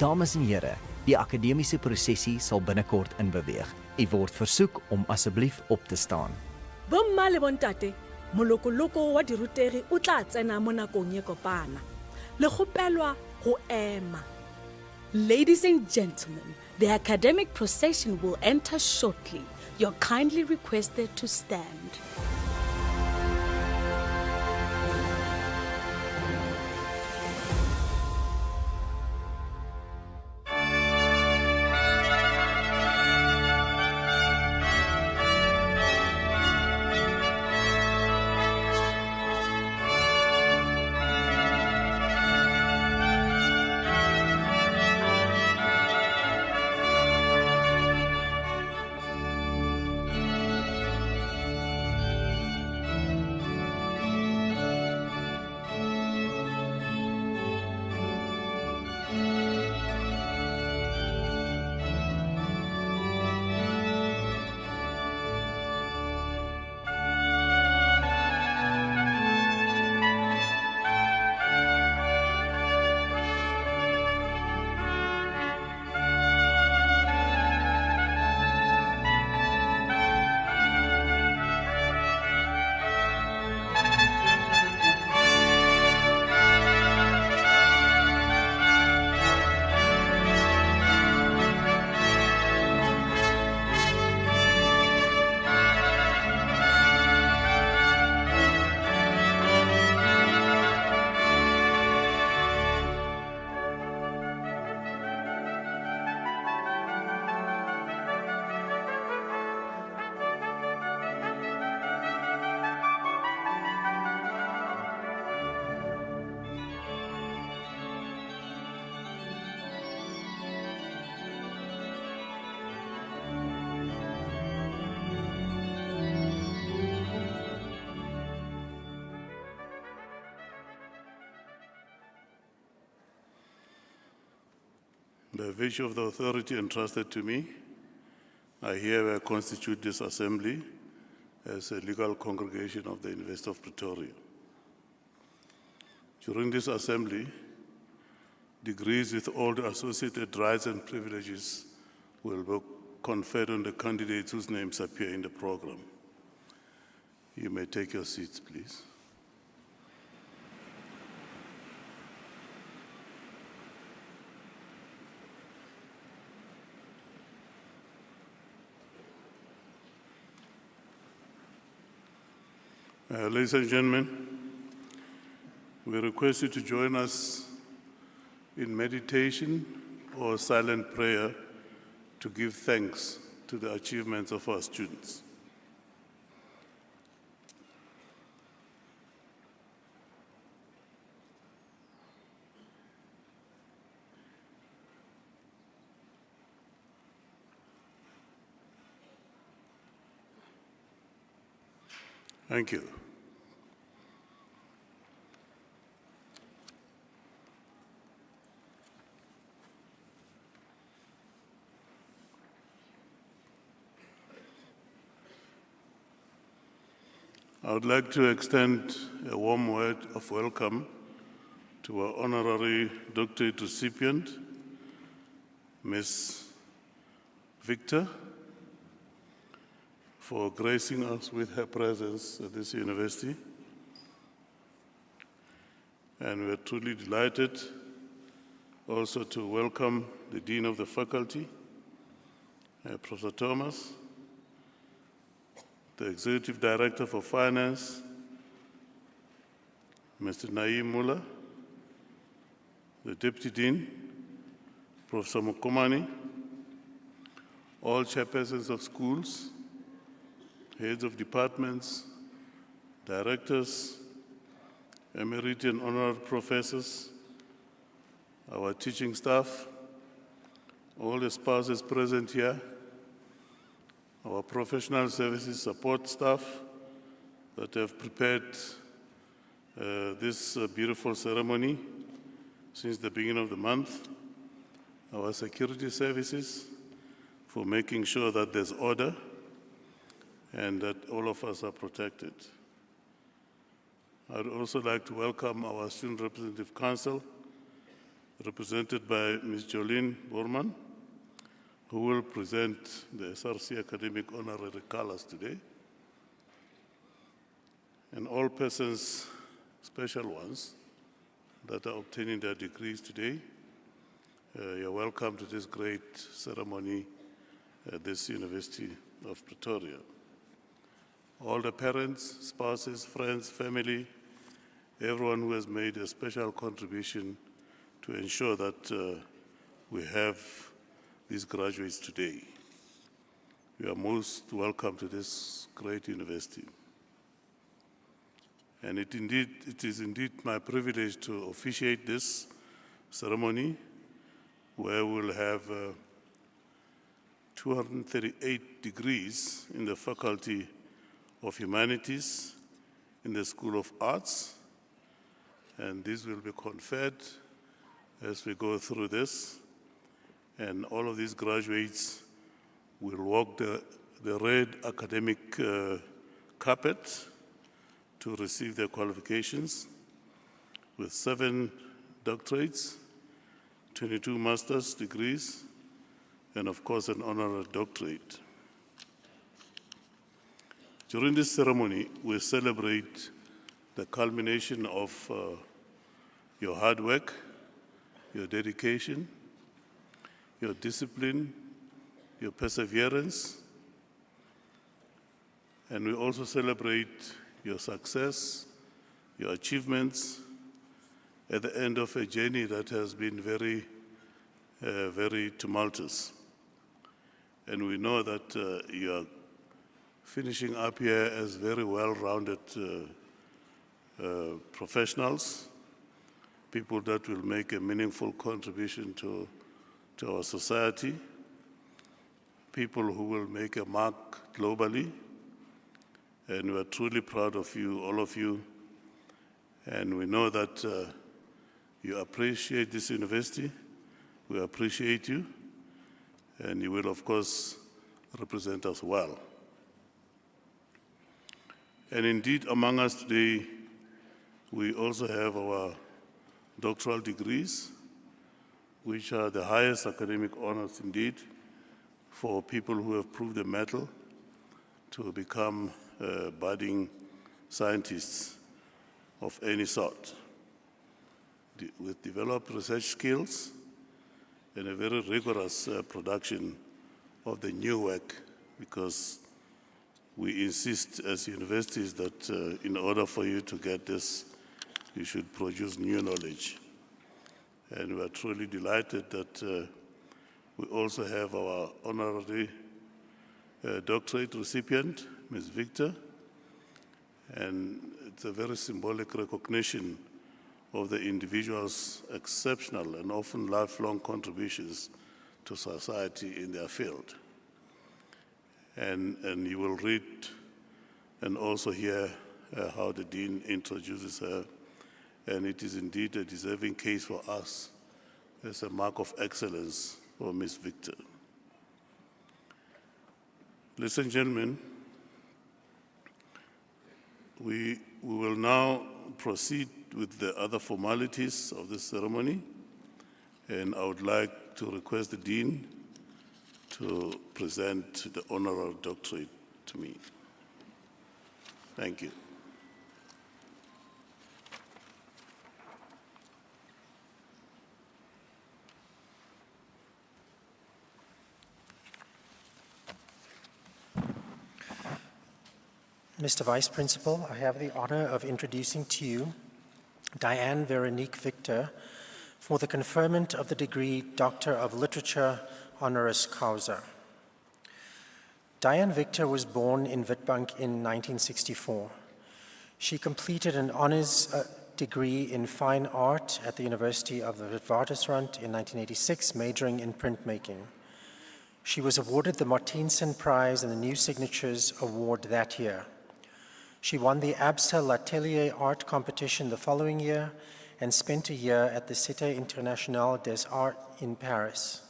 Dames en here, die akademiese prosesie sal binnekort inbeweeg. U word versoek om asseblief op te staan. Bomma le bontate, molokoloko wa dirutegi o tla tsena mo nakong e kopana. Le kgopelwa go ema. Ladies and gentlemen, the academic procession will enter shortly. You're kindly requested to stand. By virtue of the authority entrusted to me, I hereby constitute this assembly as a legal congregation of the University of Pretoria. During this assembly, degrees with all the associated rights and privileges will be conferred on the candidates whose names appear in the program. You may take your seats, please. Ladies and gentlemen, we request you to join us in meditation or silent prayer to give thanks to the achievements of our students. Thank you. I would like to extend a warm word of welcome to our honorary doctorate recipient, Ms. Victor, for gracing us with her presence at this university. And we're truly delighted also to welcome the Dean of the Faculty, Professor Thomas, the Executive Director for Finance, Mr. Naeem Mullah, the Deputy Dean, Professor Mukomani, all chairpersons of schools, heads of departments, directors, emeriti and honorary professors, our teaching staff, all the spouses present here, our professional services support staff that have prepared this beautiful ceremony since the beginning of the month, our security services for making sure that there's order and that all of us are protected. I'd also like to welcome our Student Representative Council, represented by Ms. Jolene Borman, who will present the SRC Academic Honorary Colors today. And all persons, special ones, that are obtaining their degrees today, you're welcome to this great ceremony at this University of Pretoria. All the parents, spouses, friends, family, everyone who has made a special contribution to ensure that we have these graduates today. You are most welcome to this great university. And it is indeed my privilege to officiate this ceremony, where we'll have 238 degrees in the Faculty of Humanities in the School of Arts, and these will be conferred as we go through this. And all of these graduates will walk the red academic carpet to receive their qualifications with 7 doctorates, 22 master's degrees, and of course an honorary doctorate. During this ceremony, we celebrate the culmination of your hard work, your dedication, your discipline, your perseverance, and we also celebrate your success, your achievements at the end of a journey that has been very, very tumultuous. And we know that you are finishing up here as very well-rounded professionals, people that will make a meaningful contribution to our society, people who will make a mark globally. And we are truly proud of you, all of you. And we know that you appreciate this university. We appreciate you. And you will, of course, represent us well. And indeed, among us today, we also have our doctoral degrees, which are the highest academic honors indeed for people who have proved the mettle to become budding scientists of any sort, with developed research skills and a very rigorous production of the new work, because we insist as universities that in order for you to get this, you should produce new knowledge. And we are truly delighted that we also have our honorary doctorate recipient, Ms. Victor, and it's a very symbolic recognition of the individual's exceptional and often lifelong contributions to society in their field. And you will read and also hear how the Dean introduces her, and it is indeed a deserving case for us as a mark of excellence for Ms. Victor. Ladies and gentlemen, we will now proceed with the other formalities of this ceremony, and I would like to request the Dean to present the honorary doctorate to me. Thank you. Mr. Vice Principal, I have the honor of introducing to you Diane Veronique Victor for the conferment of the degree Doctor of Literature honoris causa. Diane Victor was born in Witbank in 1964. She completed an honors degree in fine art at the University of the Witwatersrand in 1986, majoring in printmaking. She was awarded the Martinson Prize and the New Signatures Award that year. She won the Absa L'Atelier art competition the following year and spent a year at the Cité Internationale des Arts in Paris.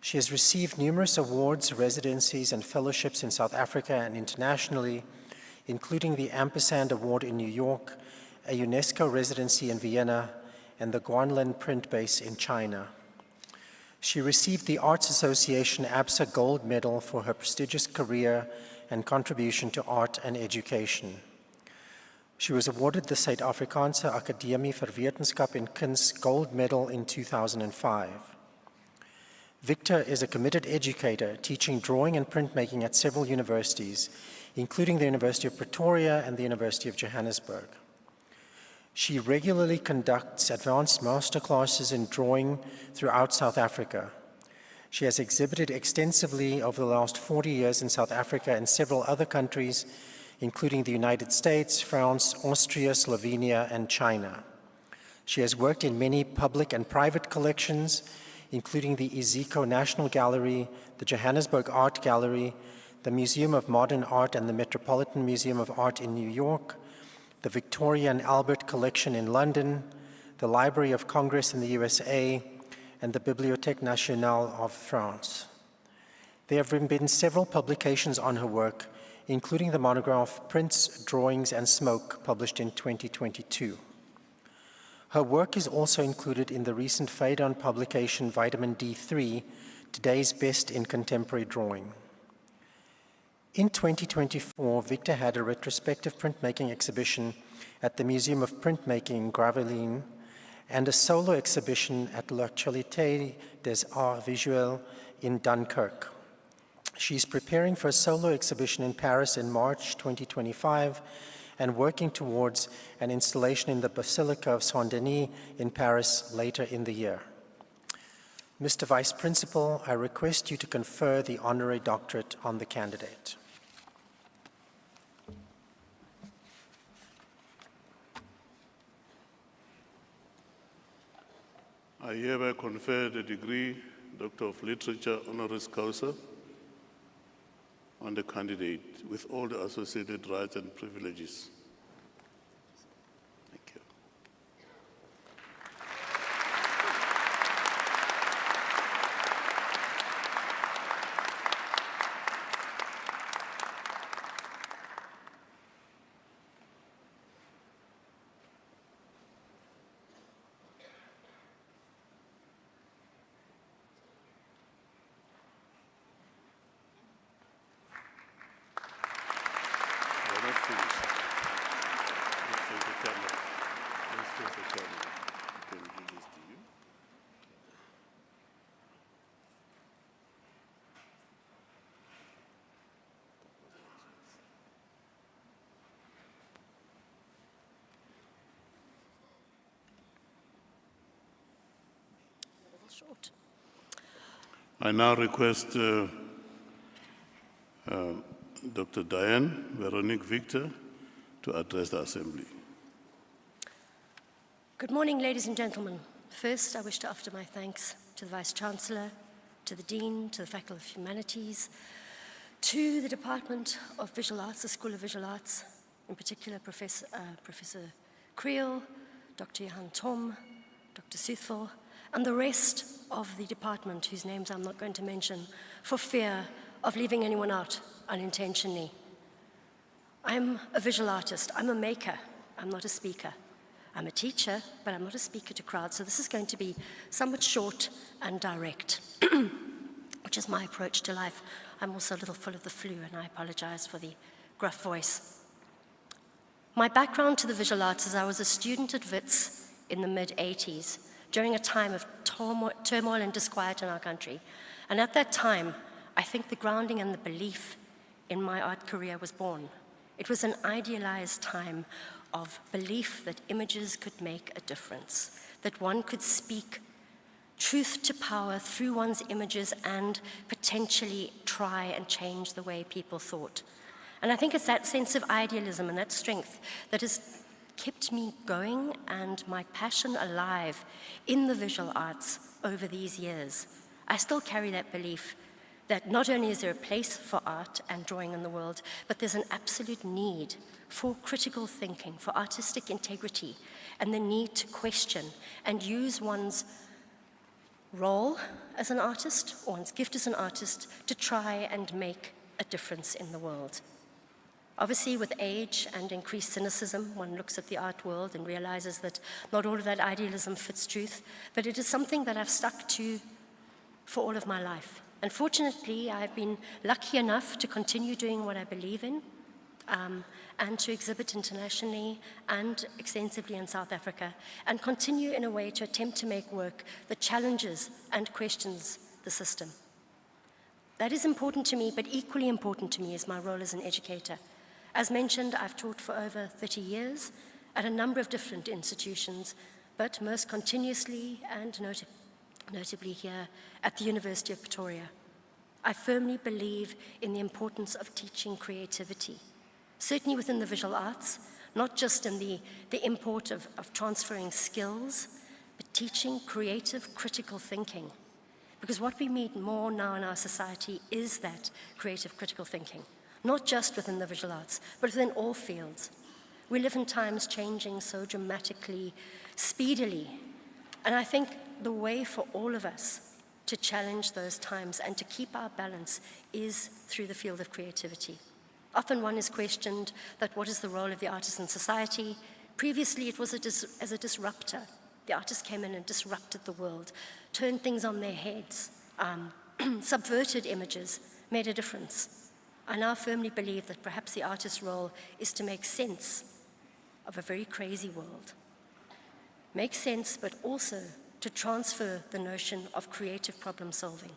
She has received numerous awards, residencies, and fellowships in South Africa and internationally, including the Ampersand Award in New York, a UNESCO residency in Vienna, and the Guanlin print base in China. She received the Arts Association ABSA Gold Medal for her prestigious career and contribution to art and education. She was awarded the Suid-Afrikaanse Akademie vir Wetenskap en Kuns Gold Medal in 2005. Victor is a committed educator, teaching drawing and printmaking at several universities, including the University of Pretoria and the University of Johannesburg. She regularly conducts advanced master classes in drawing throughout South Africa. She has exhibited extensively over the last 40 years in South Africa and several other countries, including the United States, France, Austria, Slovenia, and China. She has worked in many public and private collections, including the Iziko National Gallery, the Johannesburg Art Gallery, the Museum of Modern Art and the Metropolitan Museum of Art in New York, the Victoria and Albert Collection in London, the Library of Congress in the USA, and the Bibliothèque Nationale of France. There have been several publications on her work, including the monograph Prints, Drawings, and Smoke, published in 2022. Her work is also included in the recent Phaidon publication Vitamin D3, Today's Best in Contemporary Drawing. In 2024, Victor had a retrospective printmaking exhibition at the Museum of Printmaking in Gravelines and a solo exhibition at l'Actualité des Arts Visuels in Dunkirk. She's preparing for a solo exhibition in Paris in March 2025 and working towards an installation in the Basilica of Saint-Denis in Paris later in the year. Mr. Vice Principal, I request you to confer the honorary doctorate on the candidate. I hereby confer the degree Doctor of Literature honoris causa on the candidate with all the associated rights and privileges. Thank you. We're not finished. Let's face the camera. Let's face the camera. I can give this to you. Short. I now request Dr. Diane Veronique Victor to address the Assembly. Good morning, ladies and gentlemen. First, I wish to offer my thanks to the Vice-Chancellor, to the Dean, to the Faculty of Humanities, to the Department of Visual Arts, the School of Visual Arts, in particular Professor Creel, Dr. Johan Tom, Dr. Suthel, and the rest of the department, whose names I'm not going to mention, for fear of leaving anyone out unintentionally. I'm a visual artist. I'm a maker. I'm not a speaker. I'm a teacher, but I'm not a speaker to crowds, so this is going to be somewhat short and direct, which is my approach to life. I'm also a little full of the flu, and I apologize for the gruff voice. My background to the visual arts is I was a student at WITS in the mid-80s, during a time of turmoil and disquiet in our country. And at that time, I think the grounding and the belief in my art career was born. It was an idealized time of belief that images could make a difference, that one could speak truth to power through one's images and potentially try and change the way people thought. And I think it's that sense of idealism and that strength that has kept me going and my passion alive in the visual arts over these years. I still carry that belief that not only is there a place for art and drawing in the world, but there's an absolute need for critical thinking, for artistic integrity, and the need to question and use one's role as an artist, or one's gift as an artist, to try and make a difference in the world. Obviously, with age and increased cynicism, one looks at the art world and realizes that not all of that idealism fits truth, but it is something that I've stuck to for all of my life. And fortunately, I've been lucky enough to continue doing what I believe in, and to exhibit internationally and extensively in South Africa, and continue in a way to attempt to make work that challenges and questions the system. That is important to me, but equally important to me is my role as an educator. As mentioned, I've taught for over 30 years at a number of different institutions, but most continuously and notably here at the University of Pretoria. I firmly believe in the importance of teaching creativity, certainly within the visual arts, not just in the import of transferring skills, but teaching creative, critical thinking. Because what we need more now in our society is that creative, critical thinking, not just within the visual arts, but within all fields. We live in times changing so dramatically, speedily, and I think the way for all of us to challenge those times and to keep our balance is through the field of creativity. Often one is questioned that what is the role of the artist in society? Previously it was as a disruptor. The artist came in and disrupted the world, turned things on their heads, subverted images, made a difference. I now firmly believe that perhaps the artist's role is to make sense of a very crazy world. Make sense, but also to transfer the notion of creative problem solving.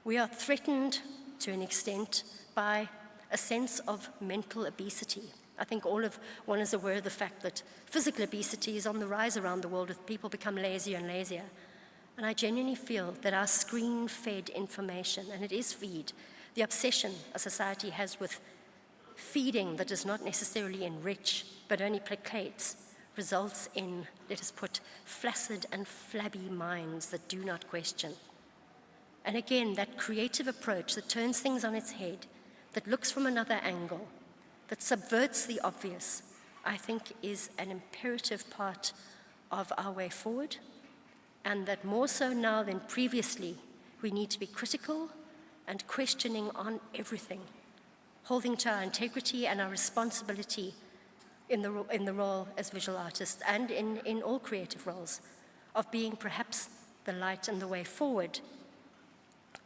We are threatened to an extent by a sense of mental obesity. I think one is aware of the fact that physical obesity is on the rise around the world, with people become lazier and lazier. And I genuinely feel that our screen-fed information, and it is feed, the obsession a society has with feeding that does not necessarily enrich, but only placates, results in, let us put, flaccid and flabby minds that do not question. And again, that creative approach that turns things on its head, that looks from another angle, that subverts the obvious, I think is an imperative part of our way forward, and that more so now than previously, we need to be critical and questioning on everything, holding to our integrity and our responsibility in the role as visual artists and in all creative roles, of being perhaps the light and the way forward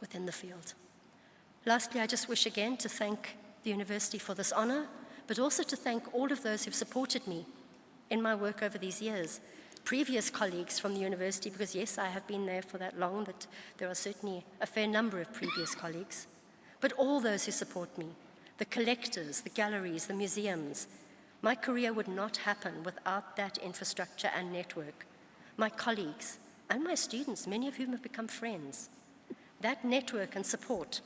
within the field. Lastly, I just wish again to thank the university for this honor, but also to thank all of those who've supported me in my work over these years. Previous colleagues from the university, because yes, I have been there for that long, that there are certainly a fair number of previous colleagues, but all those who support me, the collectors, the galleries, the museums. My career would not happen without that infrastructure and network. My colleagues and my students, many of whom have become friends. That network and support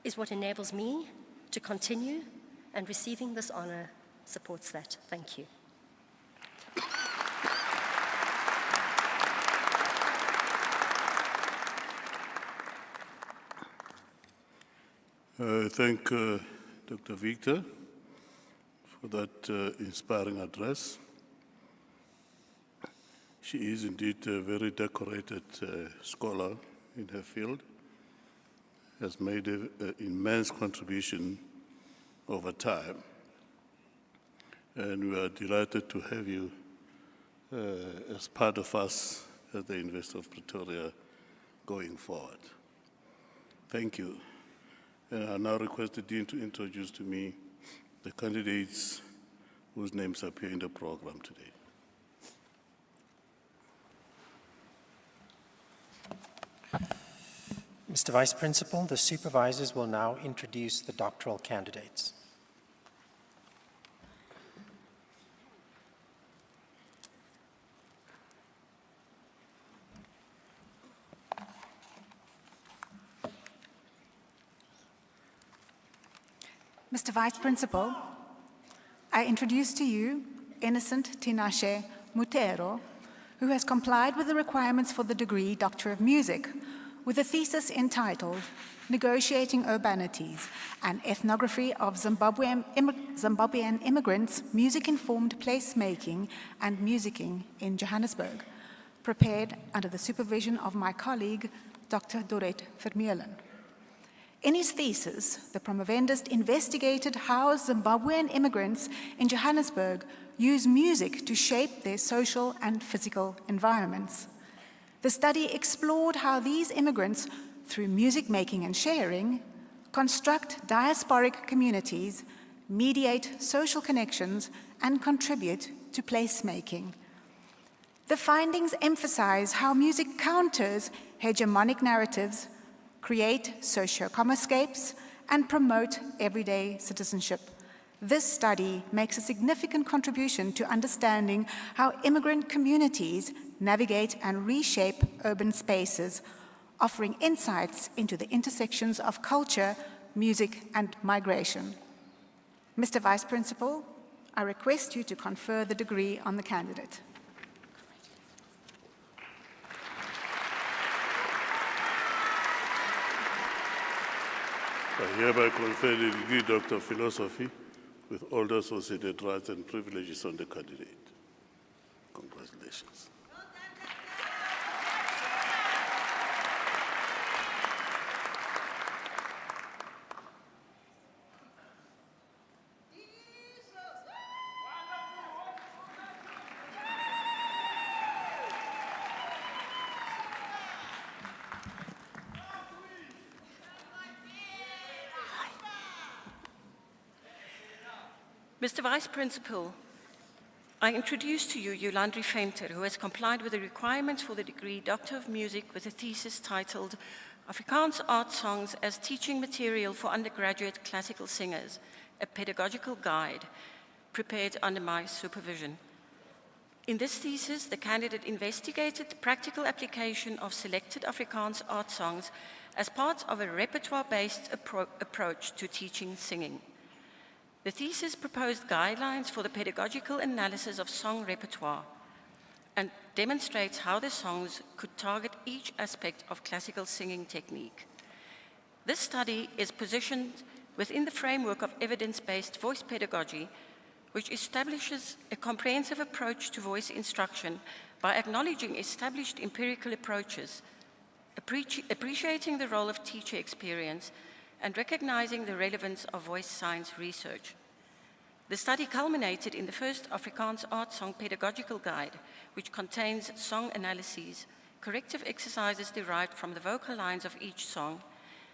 is what enables me to continue, and receiving this honor supports that. Thank you. Thank Dr. Victor for that inspiring address. She is indeed a very decorated scholar in her field, has made an immense contribution over time. And we are delighted to have you as part of us at the University of Pretoria going forward. Thank you. And I now request the Dean to introduce to me the candidates whose names appear in the program today. Mr. Vice Principal, the supervisors will now introduce the doctoral candidates. Mr. Vice Principal, I introduce to you Innocent Tinashe Mutero, who has complied with the requirements for the degree Doctor of Music, with a thesis entitled Negotiating Urbanities, an Ethnography of Zimbabwean Immigrants, Music-Informed Placemaking and Musicking in Johannesburg, prepared under the supervision of my colleague, Dr. Dorette Vermeulen. In his thesis, the promovendist investigated how Zimbabwean immigrants in Johannesburg use music to shape their social and physical environments. The study explored how these immigrants, through music making and sharing, construct diasporic communities, mediate social connections, and contribute to placemaking. The findings emphasize how music counters hegemonic narratives, create socio-commerscapes, and promote everyday citizenship. This study makes a significant contribution to understanding how immigrant communities navigate and reshape urban spaces, offering insights into the intersections of culture, music, and migration. Mr. Vice Principal, I request you to confer the degree on the candidate. I hereby confer the degree Doctor of Philosophy with all the associated rights and privileges on the candidate. Congratulations. Mr. Vice Principal, I introduce to you Honorary Venter, who has complied with the requirements for the degree Doctor of Music with a thesis titled Afrikaans Art Songs as Teaching Material for Undergraduate Classical Singers, a Pedagogical Guide, prepared under my supervision. In this thesis, the candidate investigated the practical application of selected Afrikaans art songs as part of a repertoire-based approach to teaching singing. The thesis proposed guidelines for the pedagogical analysis of song repertoire and demonstrates how the songs could target each aspect of classical singing technique. This study is positioned within the framework of evidence-based voice pedagogy, which establishes a comprehensive approach to voice instruction by acknowledging established empirical approaches, appreciating the role of teacher experience, and recognizing the relevance of voice science research. The study culminated in the first Afrikaans Art Song Pedagogical Guide, which contains song analyses, corrective exercises derived from the vocal lines of each song,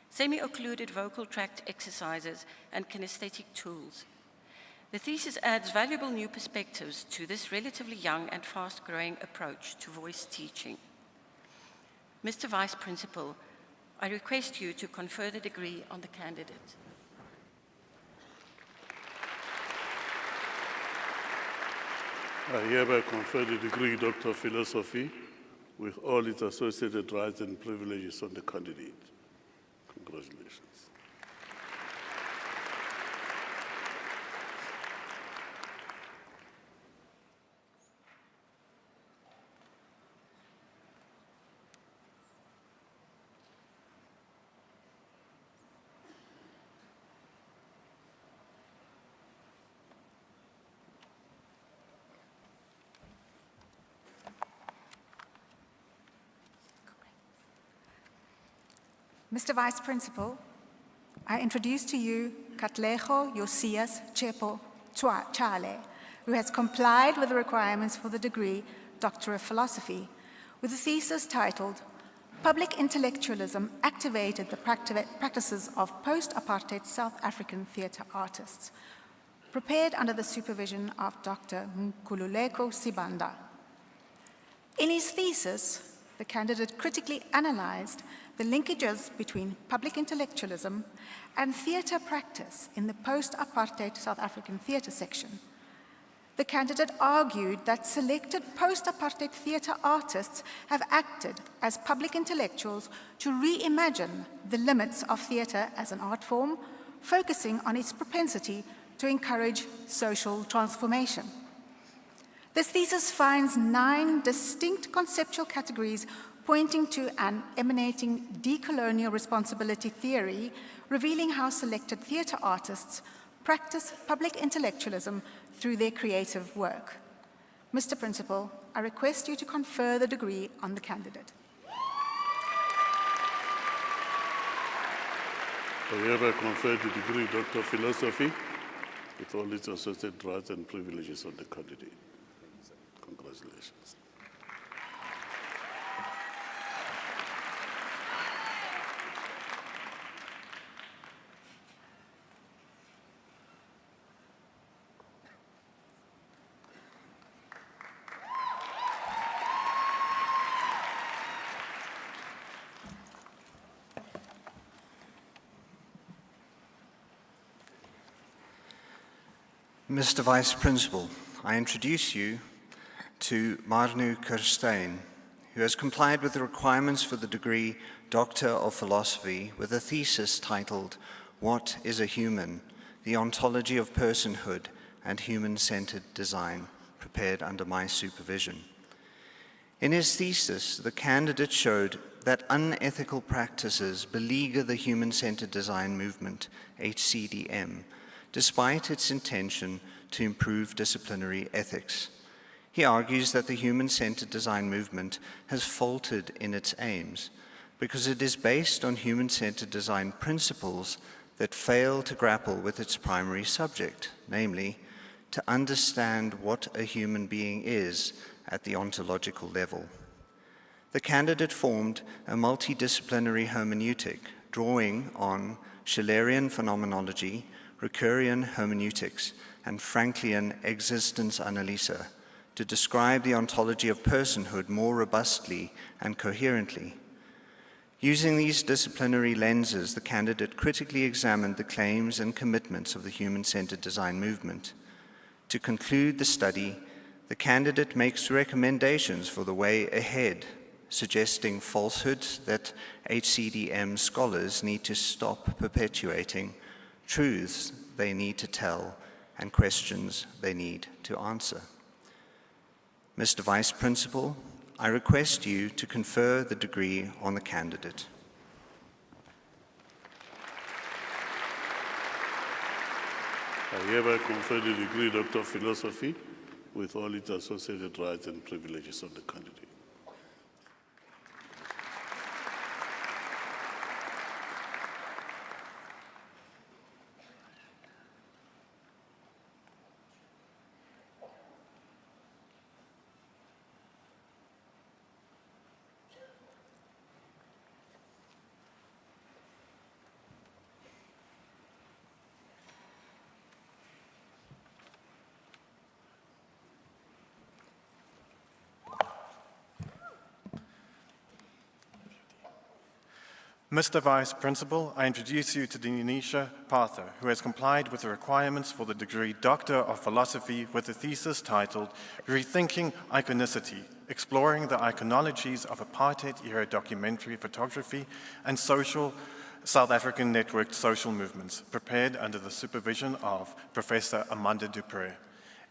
semi-occluded vocal tract exercises, and kinesthetic tools. The thesis adds valuable new perspectives to this relatively young and fast-growing approach to voice teaching. Mr. Vice Principal, I request you to confer the degree on the candidate. I hereby confer the degree Doctor of Philosophy with all its associated rights and privileges on the candidate. Congratulations. Mr. Vice Principal, I introduce to you Katlego Josias Chepo Chale, who has complied with the requirements for the degree Doctor of Philosophy with a thesis titled Public Intellectualism Activated the Practices of Post-Apartheid South African Theatre Artists, prepared under the supervision of Dr. Nkululeko Sibanda. In his thesis, the candidate critically analyzed the linkages between public intellectualism and theatre practice in the post-apartheid South African theatre section. The candidate argued that selected post-apartheid theatre artists have acted as public intellectuals to reimagine the limits of theatre as an art form, focusing on its propensity to encourage social transformation. This thesis finds 9 distinct conceptual categories pointing to an emanating decolonial responsibility theory, revealing how selected theatre artists practice public intellectualism through their creative work. Mr. Principal, I request you to confer the degree on the candidate. I hereby confer the degree Doctor of Philosophy with all its associated rights and privileges on the candidate. Congratulations. Mr. Vice Principal, I introduce you to Marnu Kerstein, who has complied with the requirements for the degree Doctor of Philosophy with a thesis titled, What is a Human? The Ontology of Personhood and Human-Centered Design, prepared under my supervision. In his thesis, the candidate showed that unethical practices beleaguer the human-centered design movement, HCDM, despite its intention to improve disciplinary ethics. He argues that the human-centered design movement has faltered in its aims because it is based on human-centered design principles that fail to grapple with its primary subject, namely, to understand what a human being is at the ontological level. The candidate formed a multidisciplinary hermeneutic drawing on Schillerian phenomenology, Ricoeurian hermeneutics, and Franklian Existenzanalyse to describe the ontology of personhood more robustly and coherently. Using these disciplinary lenses, the candidate critically examined the claims and commitments of the human-centered design movement. To conclude the study, the candidate makes recommendations for the way ahead, suggesting falsehoods that HCDM scholars need to stop perpetuating, truths they need to tell, and questions they need to answer. Mr. Vice Principal, I request you to confer the degree on the candidate. I hereby confer the degree Doctor of Philosophy with all its associated rights and privileges on the candidate. Mr. Vice Principal, I introduce you to Denisha Parther, who has complied with the requirements for the degree Doctor of Philosophy with a thesis titled Rethinking Iconicity, Exploring the Iconologies of Apartheid-Era Documentary Photography and South African Networked Social Movements, prepared under the supervision of Professor Amanda Dupré.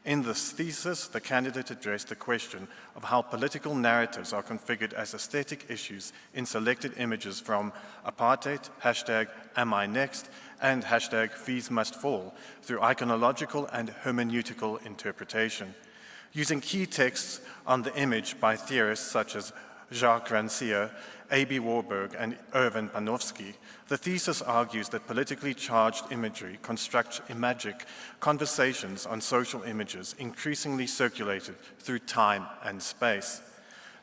In this thesis, the candidate addressed the question of how political narratives are configured as aesthetic issues in selected images from apartheid, #AmINext, and #FeesMustFall through iconological and hermeneutical interpretation. Using key texts on the image by theorists such as Jacques Rancière, A.B. Warburg, and Erwin Panofsky, the thesis argues that politically charged imagery constructs imagic conversations on social images increasingly circulated through time and space.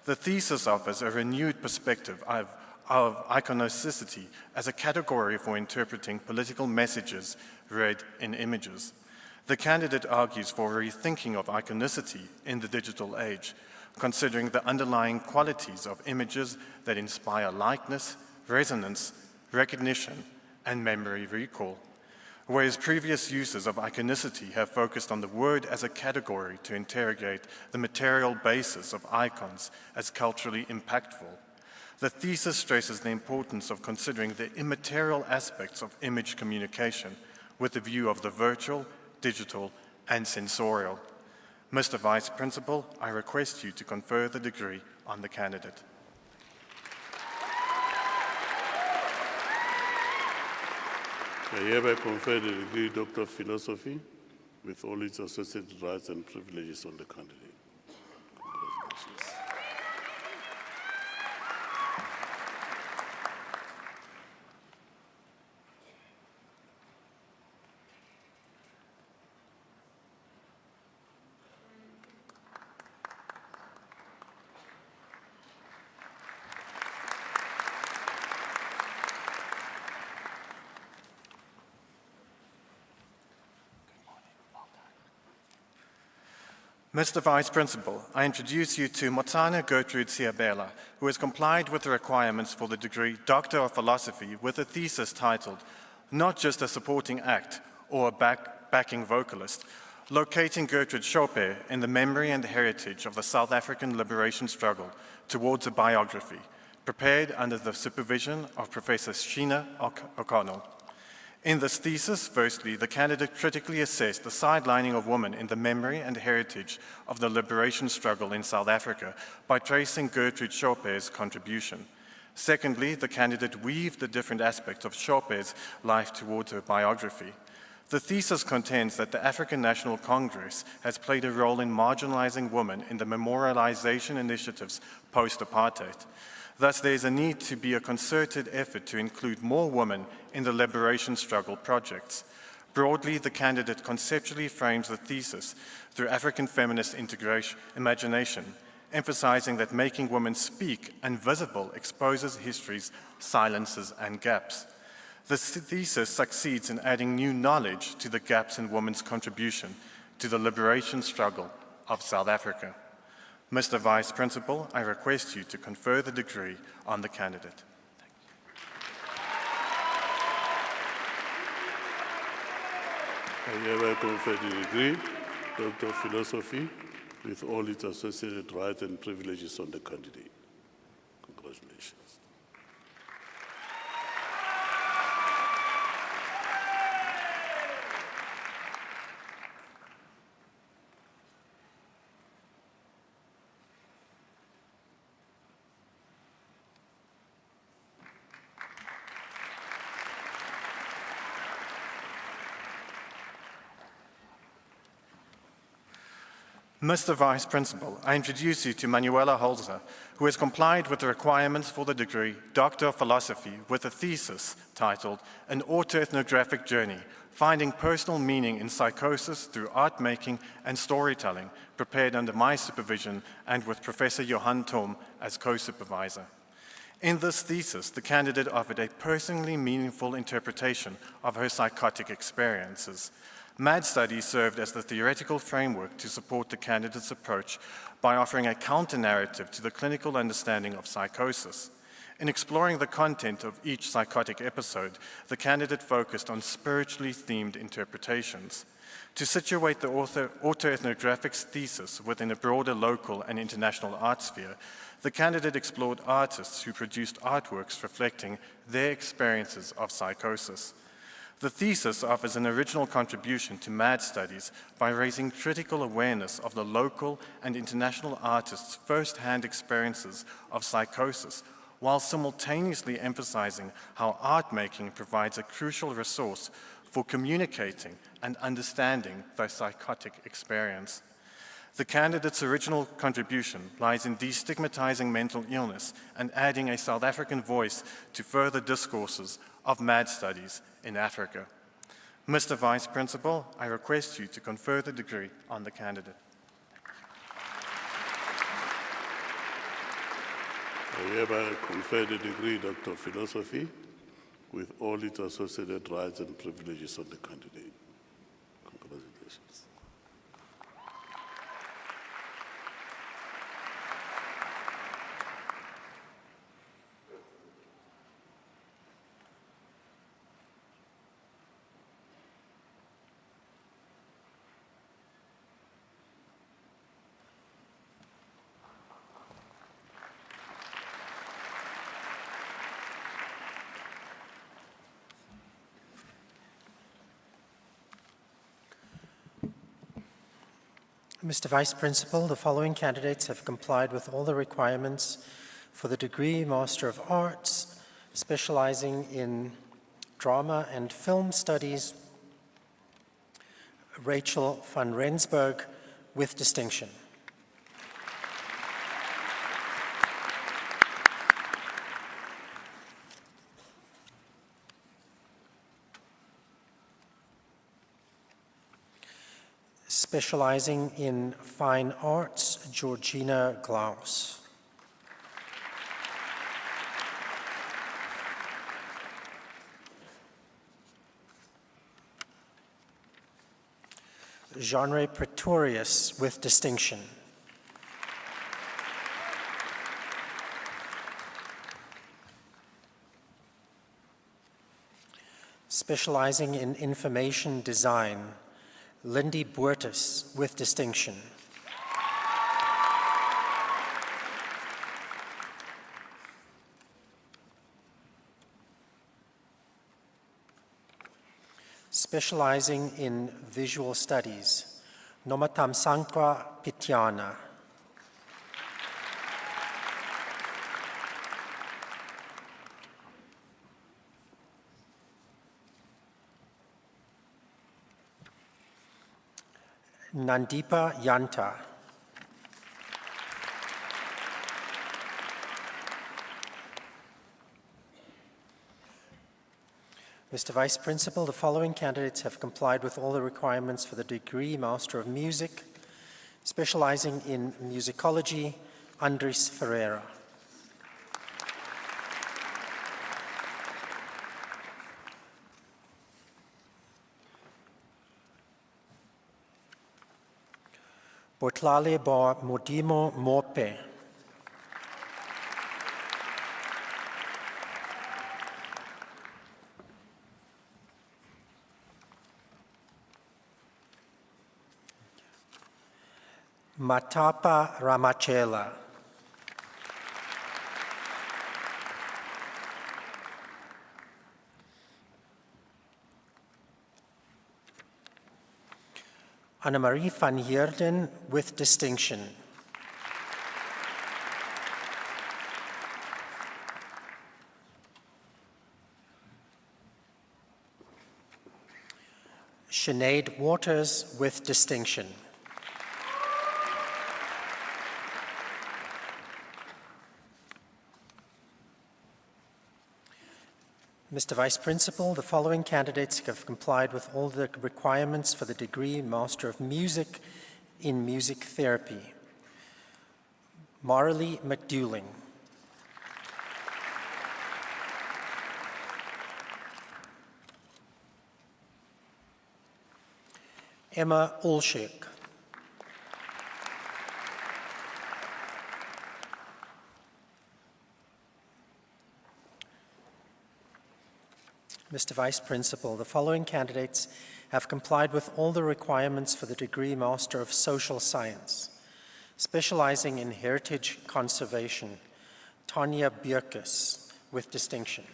The thesis offers a renewed perspective of iconicity as a category for interpreting political messages read in images. The candidate argues for a rethinking of iconicity in the digital age, considering the underlying qualities of images that inspire likeness, resonance, recognition, and memory recall. Whereas previous uses of iconicity have focused on the word as a category to interrogate the material basis of icons as culturally impactful, the thesis stresses the importance of considering the immaterial aspects of image communication with the view of the virtual, digital, and sensorial. Mr. Vice Principal, I request you to confer the degree on the candidate. I hereby confer the degree Doctor of Philosophy with all its associated rights and privileges on the candidate. Congratulations. Mr. Vice Principal, I introduce you to Motsana Gertrude Siabela, who has complied with the requirements for the degree Doctor of Philosophy with a thesis titled, Not Just a Supporting Act or a Backing Vocalist, Locating Gertrude Shope in the Memory and Heritage of the South African Liberation Struggle Towards a Biography, prepared under the supervision of Professor Sheena O'Connell. In this thesis, firstly, the candidate critically assessed the sidelining of women in the memory and heritage of the liberation struggle in South Africa by tracing Gertrude Shope's contribution. Secondly, the candidate weaved the different aspects of Shope's life towards her biography. The thesis contends that the African National Congress has played a role in marginalizing women in the memorialization initiatives post-apartheid. Thus, there is a need to be a concerted effort to include more women in the liberation struggle projects. Broadly, the candidate conceptually frames the thesis through African feminist imagination, emphasizing that making women speak and visible exposes history's silences and gaps. The thesis succeeds in adding new knowledge to the gaps in women's contribution to the liberation struggle of South Africa. Mr. Vice Principal, I request you to confer the degree on the candidate. I hereby confer the degree, Doctor of Philosophy, with all its associated rights and privileges on the candidate. Congratulations. Mr. Vice Principal, I introduce you to Manuela Holzer, who has complied with the requirements for the degree Doctor of Philosophy with a thesis titled An Autoethnographic Journey, Finding Personal Meaning in Psychosis Through Art Making and Storytelling, prepared under my supervision and with Professor Johan Thom as co-supervisor. In this thesis, the candidate offered a personally meaningful interpretation of her psychotic experiences. MAD studies served as the theoretical framework to support the candidate's approach by offering a counter-narrative to the clinical understanding of psychosis. In exploring the content of each psychotic episode, the candidate focused on spiritually themed interpretations. To situate the autoethnographic thesis within a broader local and international art sphere, the candidate explored artists who produced artworks reflecting their experiences of psychosis. The thesis offers an original contribution to MAD studies by raising critical awareness of the local and international artists' first-hand experiences of psychosis, while simultaneously emphasizing how art making provides a crucial resource for communicating and understanding the psychotic experience. The candidate's original contribution lies in destigmatizing mental illness and adding a South African voice to further discourses of MAD studies in Africa. Mr. Vice Principal, I request you to confer the degree on the candidate. I hereby confer the degree Doctor of Philosophy with all its associated rights and privileges on the candidate. Congratulations. Mr. Vice Principal, the following candidates have complied with all the requirements for the degree Master of Arts, specializing in drama and film studies. Rachel van Rensburg, with distinction. Specializing in fine arts, Georgina Glaus. Genre Pretorius with distinction. Specializing in information design, Lindy Boertus with distinction. Specializing in visual studies, Nomatamsankwa Pityana. Nandipa Yanta. Mr. Vice Principal, the following candidates have complied with all the requirements for the degree Master of Music, specializing in musicology, Andres Ferreira. Botlale Ba Modimo Mope. Matapa Ramachela. Annemarie van Heerden with distinction. Sinead Waters with distinction. Mr. Vice Principal, the following candidates have complied with all the requirements for the degree Master of Music in Music Therapy. Marilee McDouling. Emma Olschick. Mr. Vice Principal, the following candidates have complied with all the requirements for the degree Master of Social Science, specializing in heritage conservation, Tanya Bierkes with distinction.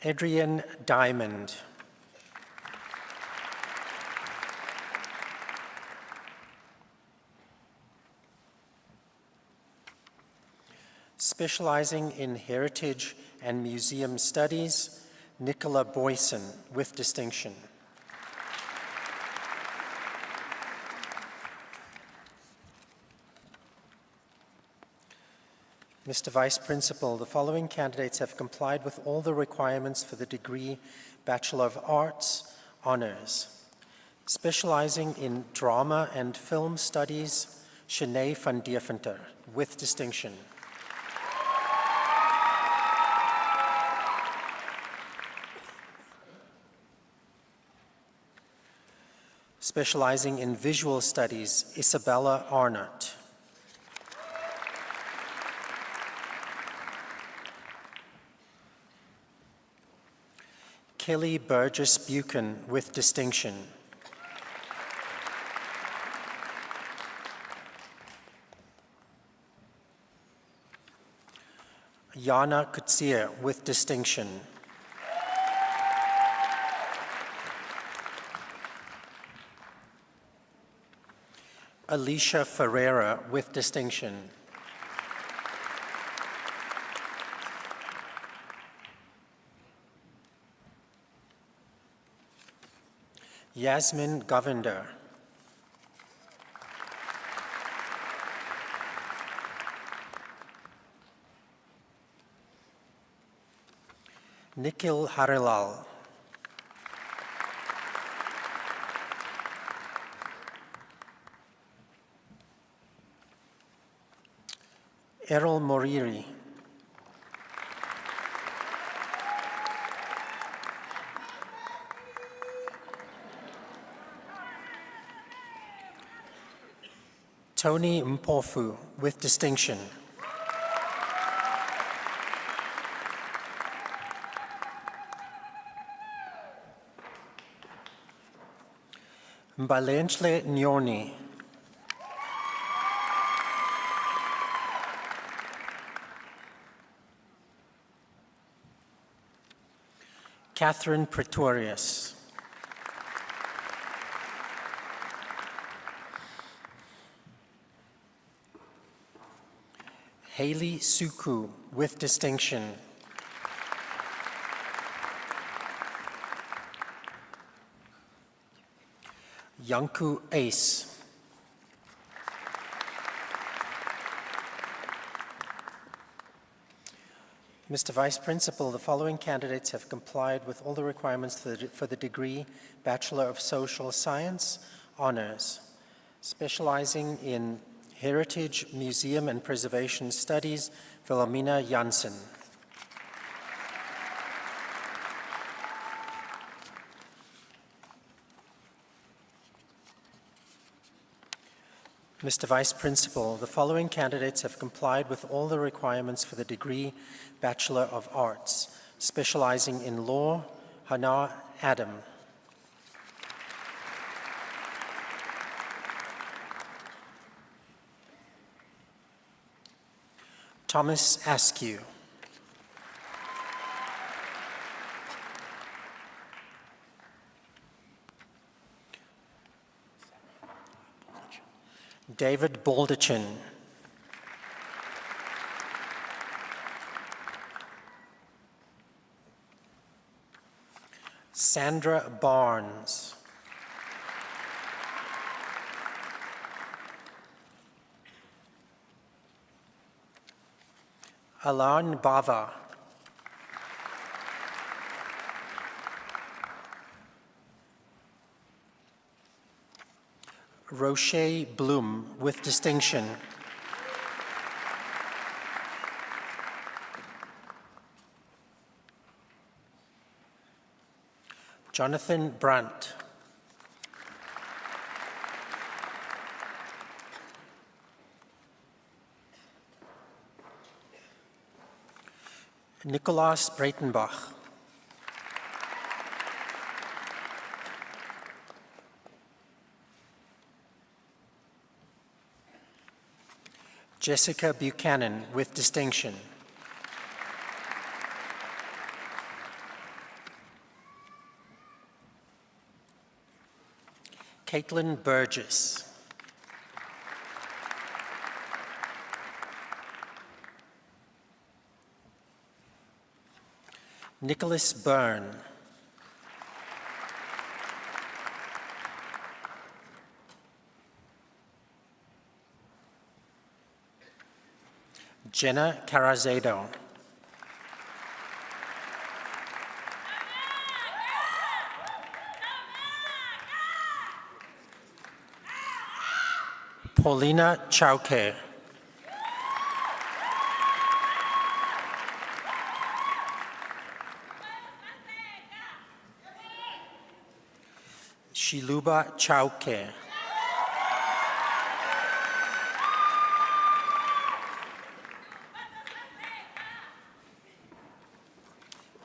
Adrienne Diamond. Specializing in heritage and museum studies, Nicola Boyson with distinction. Mr. Vice Principal, the following candidates have complied with all the requirements for the degree Bachelor of Arts, Honors. Specializing in drama and film studies, Sinead van Deventer with distinction. Specializing in visual studies, Isabella Arnott. Kelly Burgess Buchan with distinction. Jana Kutsia with distinction. Alicia Ferreira with distinction. Yasmin Govinder. Nikhil Harilal. Errol Moriri. Tony Mpofu, with distinction. Mbalenhle Nyoni. Catherine Pretorius. Haley Suku, with distinction. Yanku Ace. Mr. Vice Principal, the following candidates have complied with all the requirements for the degree Bachelor of Social Science, Honors, specializing in Heritage, Museum and Preservation Studies, Philomena Janssen. Mr. Vice Principal, the following candidates have complied with all the requirements for the degree Bachelor of Arts, specializing in law, Hannah Adam. Thomas Askew. David Baldachin. Sandra Barnes. Alan Bava. Roche Bloom, with distinction. Jonathan Brandt. Nicolas Breitenbach. Jessica Buchanan, with distinction. Caitlin Burgess. Nicholas Byrne. Jenna Carazedo. Paulina Chauke. Shiluba Chauke.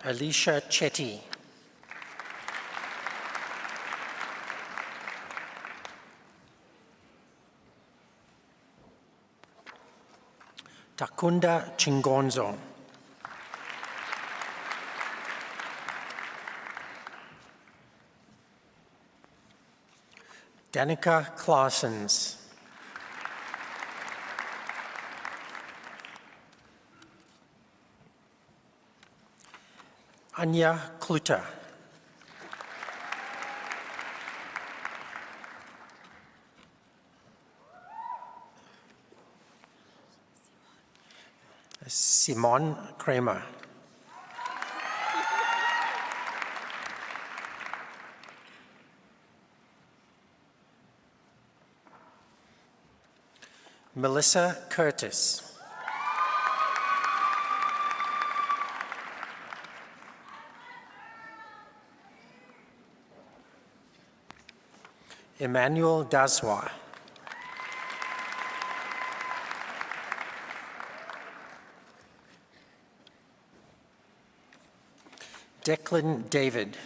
Alicia Chetty. Takunda Chingonzo. Danica Claessens. Anya Kluter. Simon Kramer. Melissa Curtis. Emmanuel Daswa. Declan David.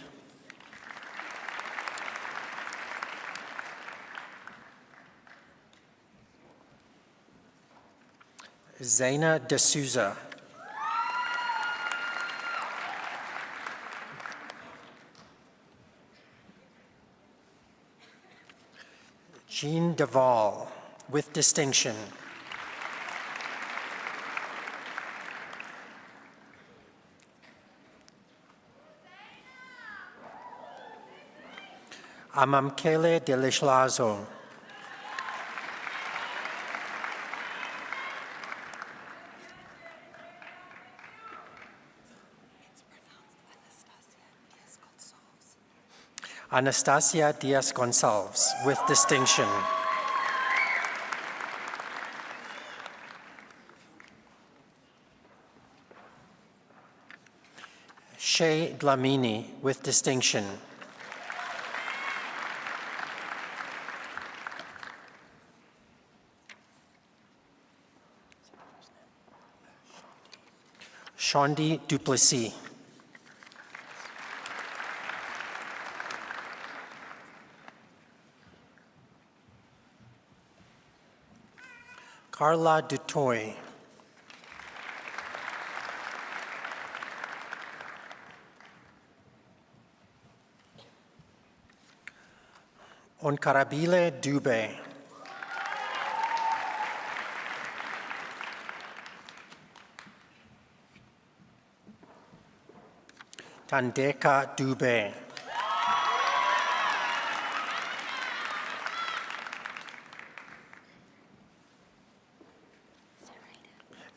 Zaina D'Souza. Jean Duvall, with distinction. Amamkele Delislazo. Anastasia Diaz-Gonçalves, with distinction. Shay Dlamini, with distinction. Shondi Duplessis. Carla Dutoy. Onkarabile Dube. Tandeka Dube.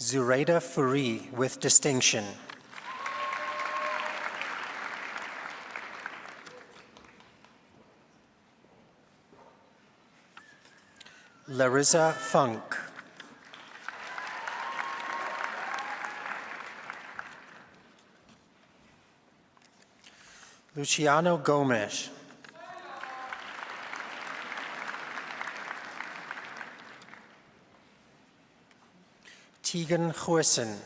Zuraida Furi, with distinction. Larissa Funk. Luciano Gomes. Tegan Goosen.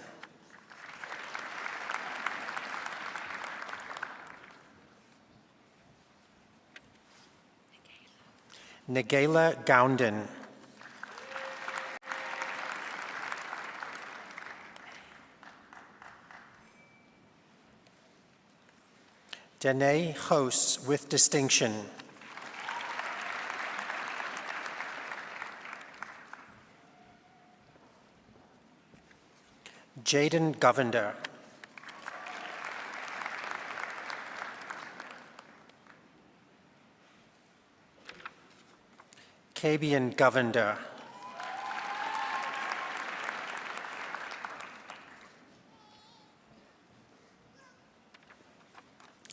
Nagela Gounden. Danae Hoos, with distinction. Jaden Govender. Kabian Govender.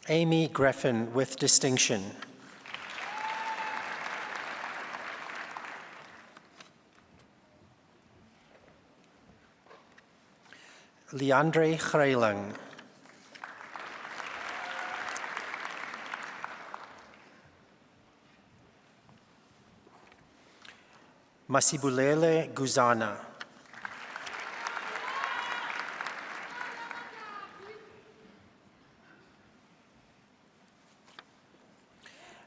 Amy Greffin, with distinction. Leandre Greiling. Masibulele Guzana.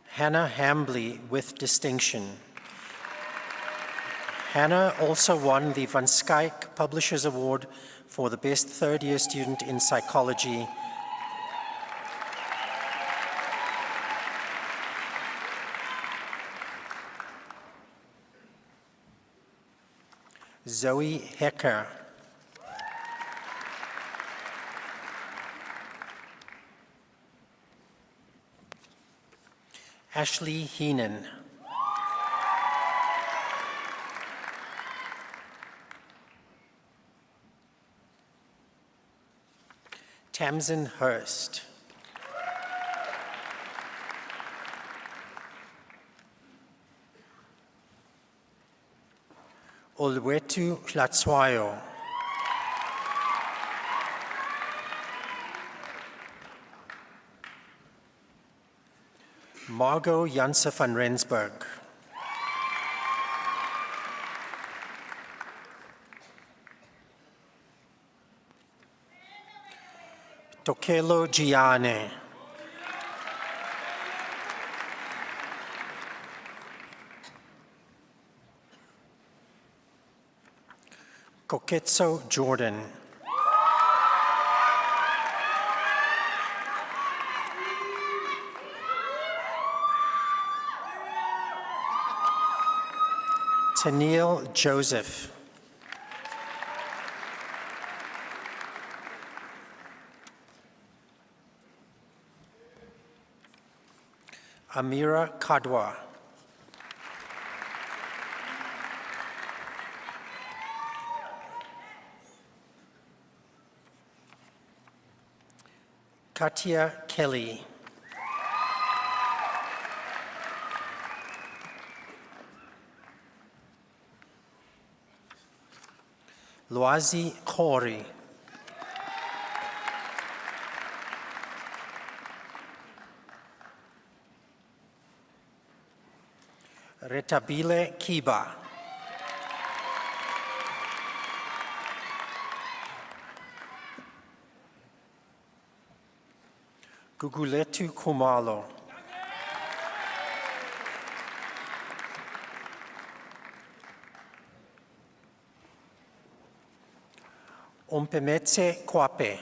Hannah Hambley, with distinction. Hannah also won the Van Skyke Publishers Award for the Best Third-Year Student in Psychology. Zoe Hecker. Ashley Heenan. Tamsin Hurst. Olwetu Hlatswayo. Margot Janse van Rensburg. Tokelo Giane. Koketso Jordan. Tennille Joseph. Amira Kadwa. Katia Kelly. Loazi Khori. Retabile Kiba. Guguletu Kumalo. Ompemetse Kwape.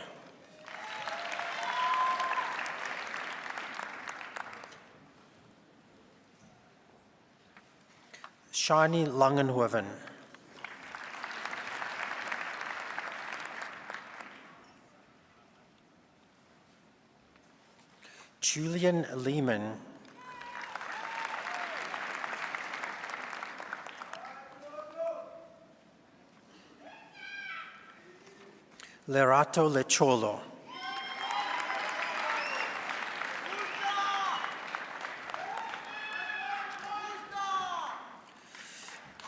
Shani Langenhoven. Julian Lehman. Lerato Lecholo.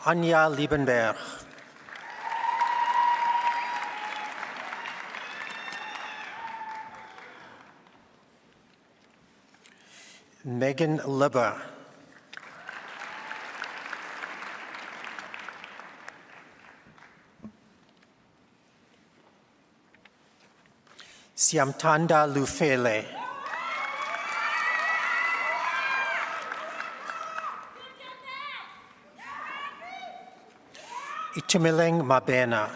Anja Liebenberg. Megan Libber. Siamtanda Lufele. Itumeleng Mabena.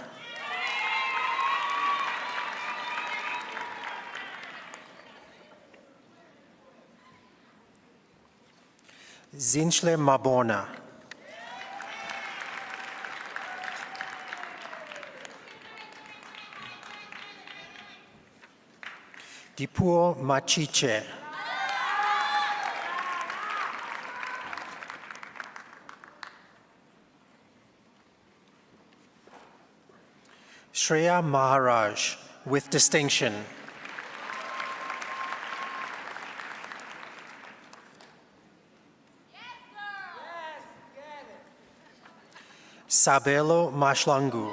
Zinchle Mabona. Dipur Machiche. Shreya Maharaj with distinction. Sabelo Mashlangu.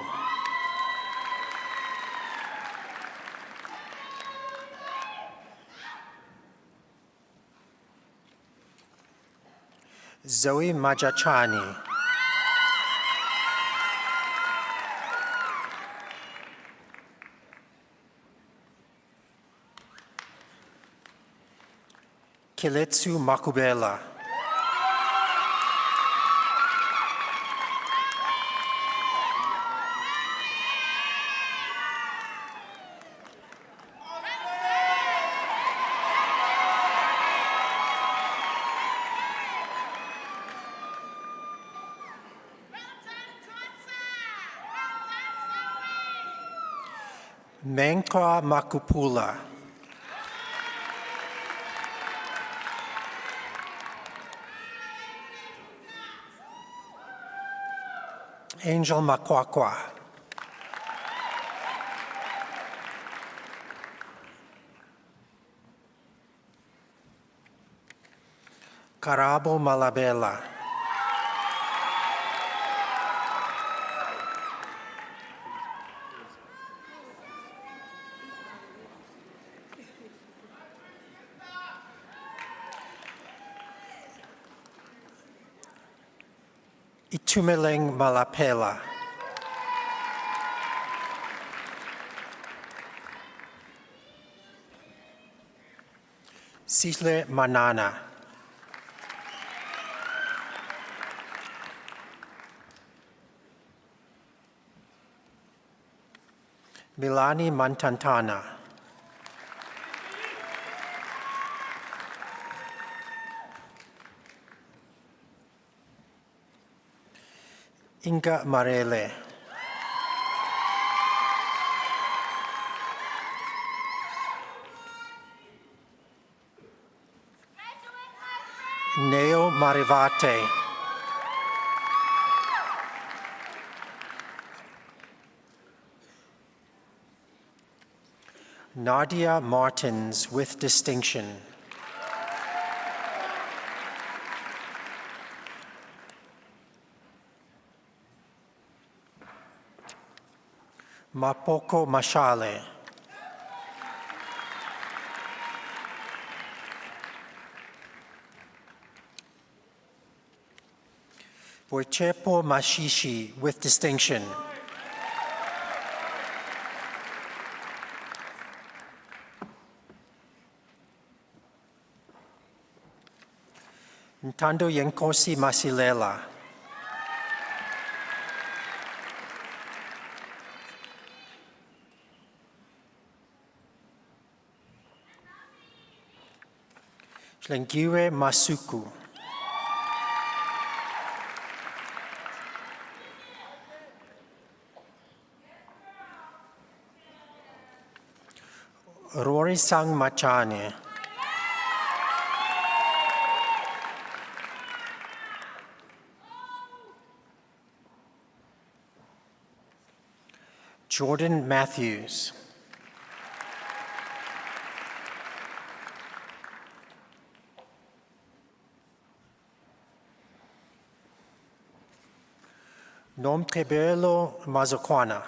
Zoe Majachani. Kiletsu Makubela. Menkwa Makupula. Angel Makwakwa. Karabo Malabela. Itumeleng Malapela. Sihle Manana. Milani Mantantana. Inga Marele. Neo Marivate. Nadia Martins with distinction. Mapoko Mashale. Boichepo Mashishi with distinction. Ntando Yenkosi Masilela. Shlengiwe Masuku. Rory Sang Machane. Jordan Matthews. Nomtebelo Mazokwana.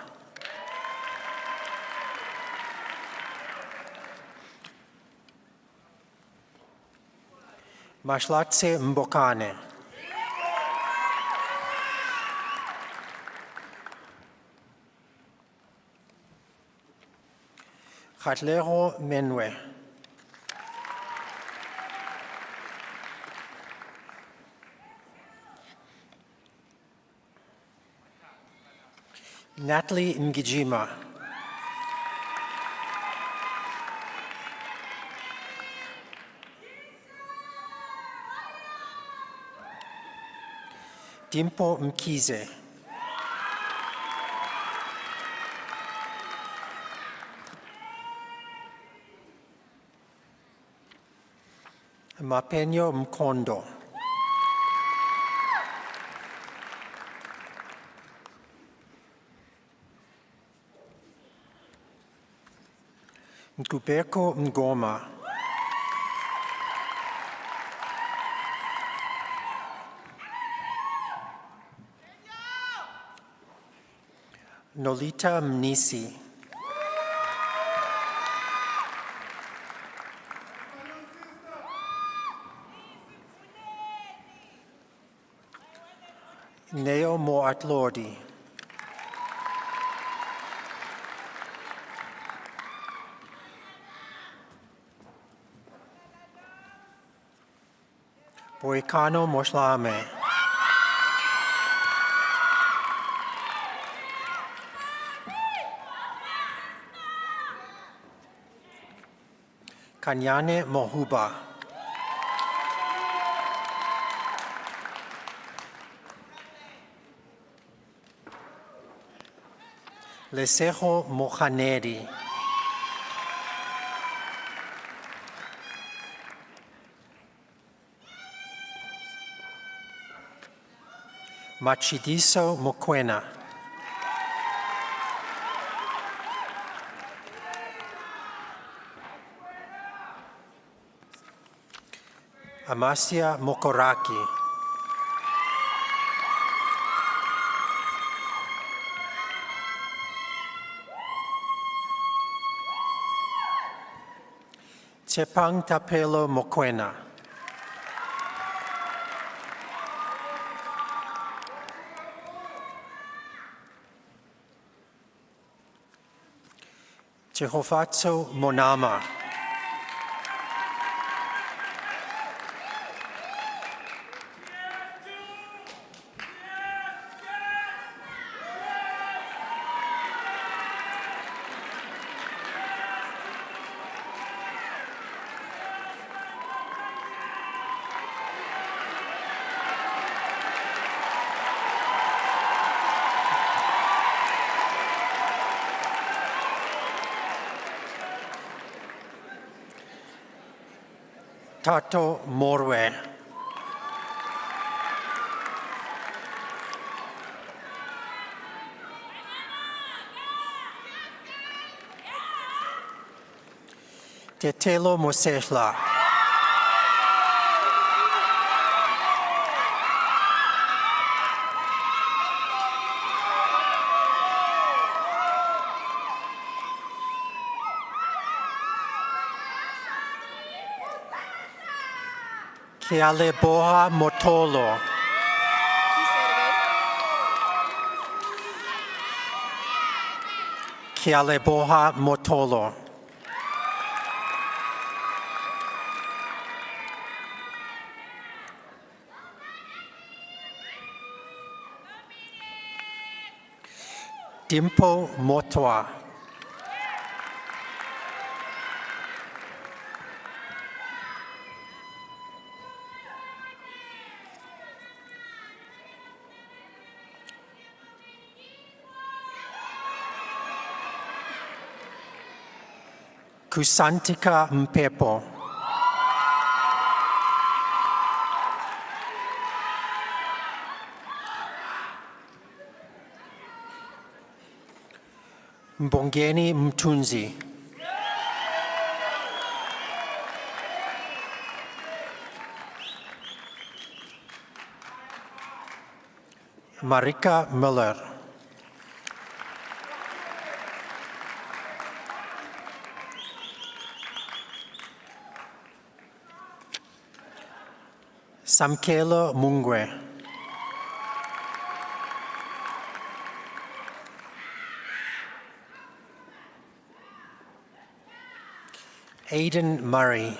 Mashlatse Mbokane. Khatlero Menwe. Natalie Ngijima. Dimpo Mkize. Mapenyo Mkondo. Nkubeko Ngoma. Nolita Mnisi. Neo Moatlordi. Boikano Moslame. Kanyane Mohuba. Lesejo Mohaneri. Machidiso Mokwena. Amasia Mokoraki. Chepang Tapelo Mokwena. Jehofatso Monama. Tato Morwe. Tetelo Mosehla. Kealeboha Motolo. Kealeboha Motolo. Dimpo Motwa. Kusantika Mpepo. Mbongeni Mtunzi. Marika Miller. Samkelo Mungwe. Aidan Murray.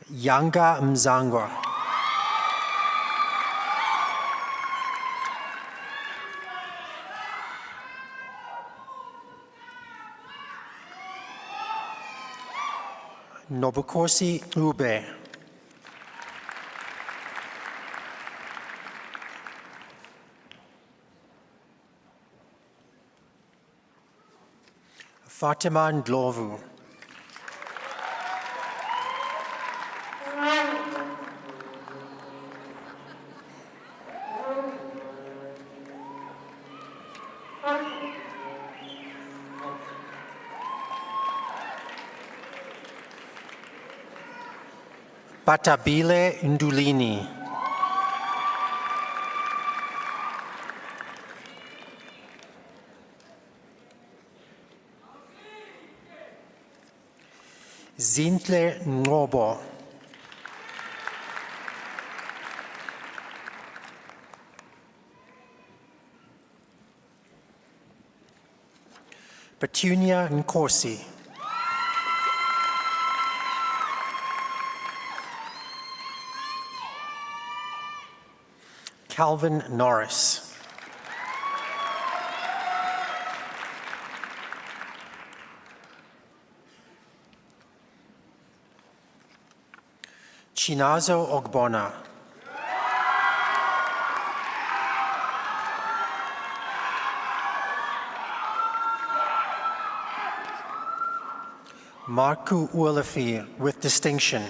Yanga Mzangwa. Nobukosi Ube. Fatima Ndlovu. Batabile Ndulini. Zintle Ngobo. Petunia Nkosi. Calvin Norris. Chinazo Ogbona. Marku Uolafir with distinction.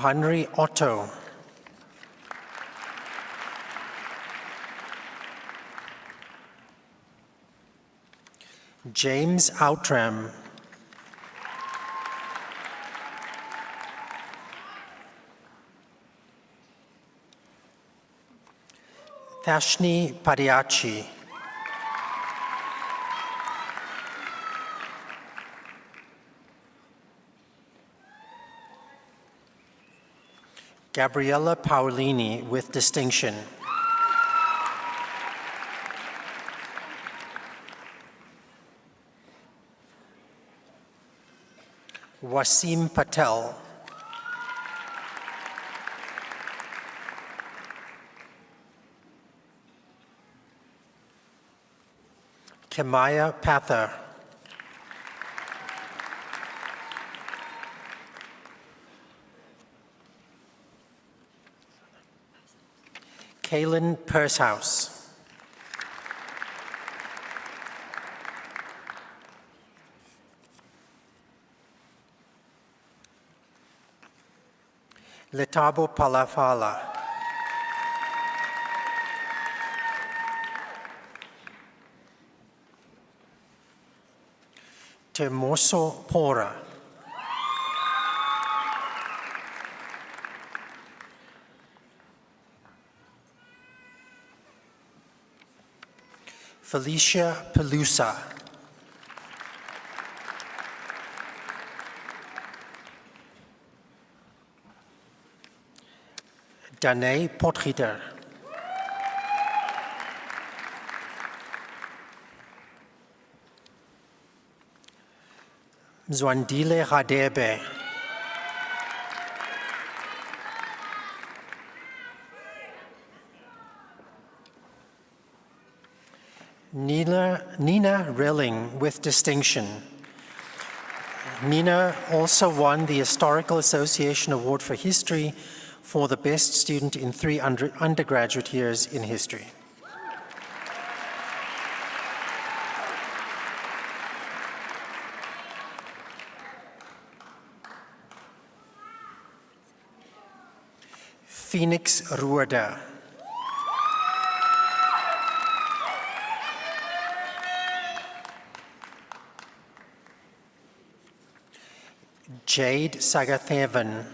Honorary Otto. James Outram. Thashni Padiachi. Gabriella Paolini with distinction. Wasim Patel. Kemaya Pather. Kaylin Purshouse. Letabo Palafala. Temoso Pora. Felicia Pelusa. Danae Potgieter. Zwandile Radebe. Nina Relling with distinction. Nina also won the Historical Association Award for History for the best student in 3 undergraduate years in history. Phoenix Rueda. Jade Sagathevan.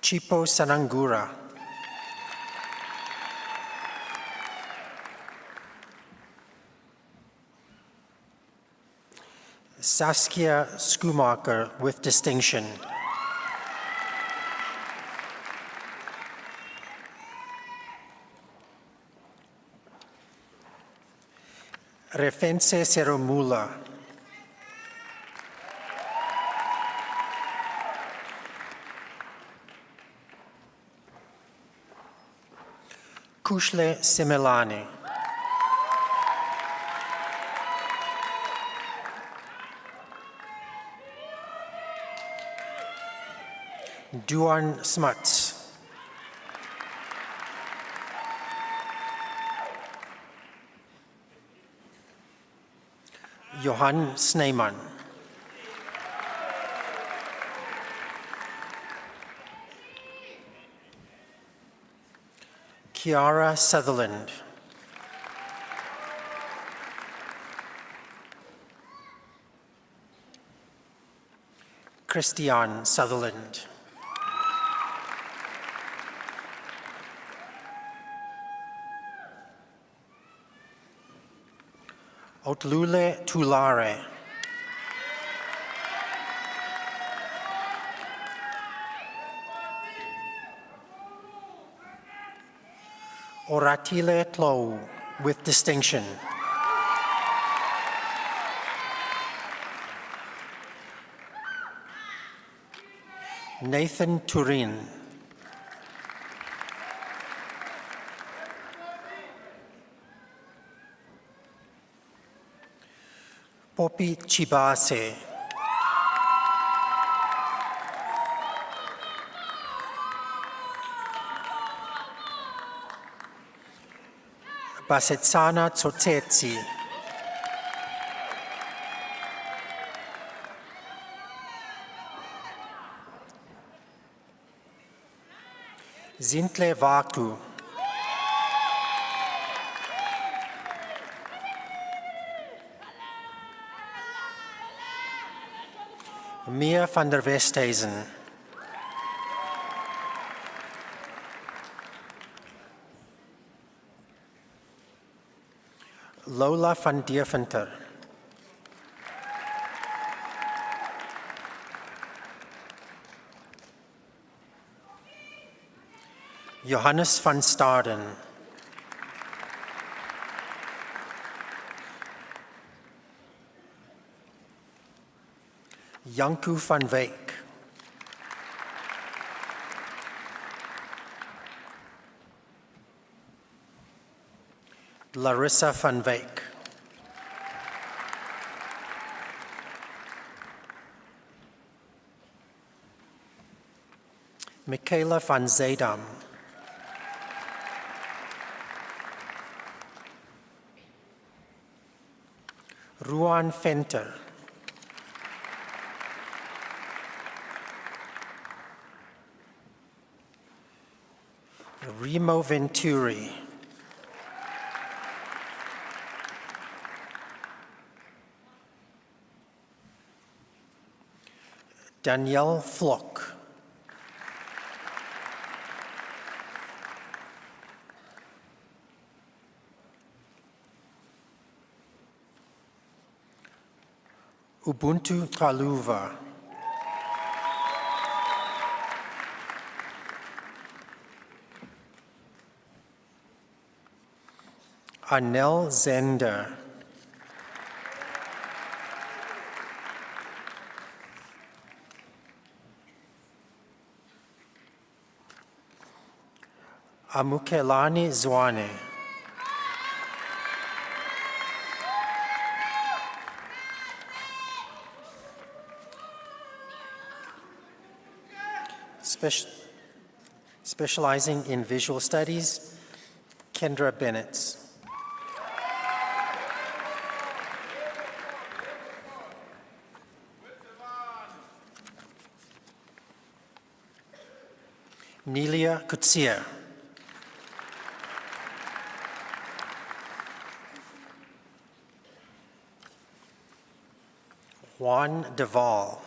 Chipo Sanangura. Saskia Schumacher with distinction. Refense Seromula. Kushle Simelani. Duan Smuts. Johan Sneyman. Kiara Sutherland. Christian Sutherland. Otlule Tulare. Oratile Tlou with distinction. Nathan Turin. Poppy Chibase. Basetsana Tsotsetsi. Zintle Vaku. Mia van der Westhuizen. Lola van Deventer. Johannes van Staden. Janku van Wyk. Larissa van Wyk. Michaela van Zeydam. Ruan Venter. Remo Venturi. Danielle Flock. Ubuntu Kaluva. Arnel Zender. Amukelani Zwane. Specializing in visual studies, Kendra Bennett. Nelia Kutsia. Juan Deval.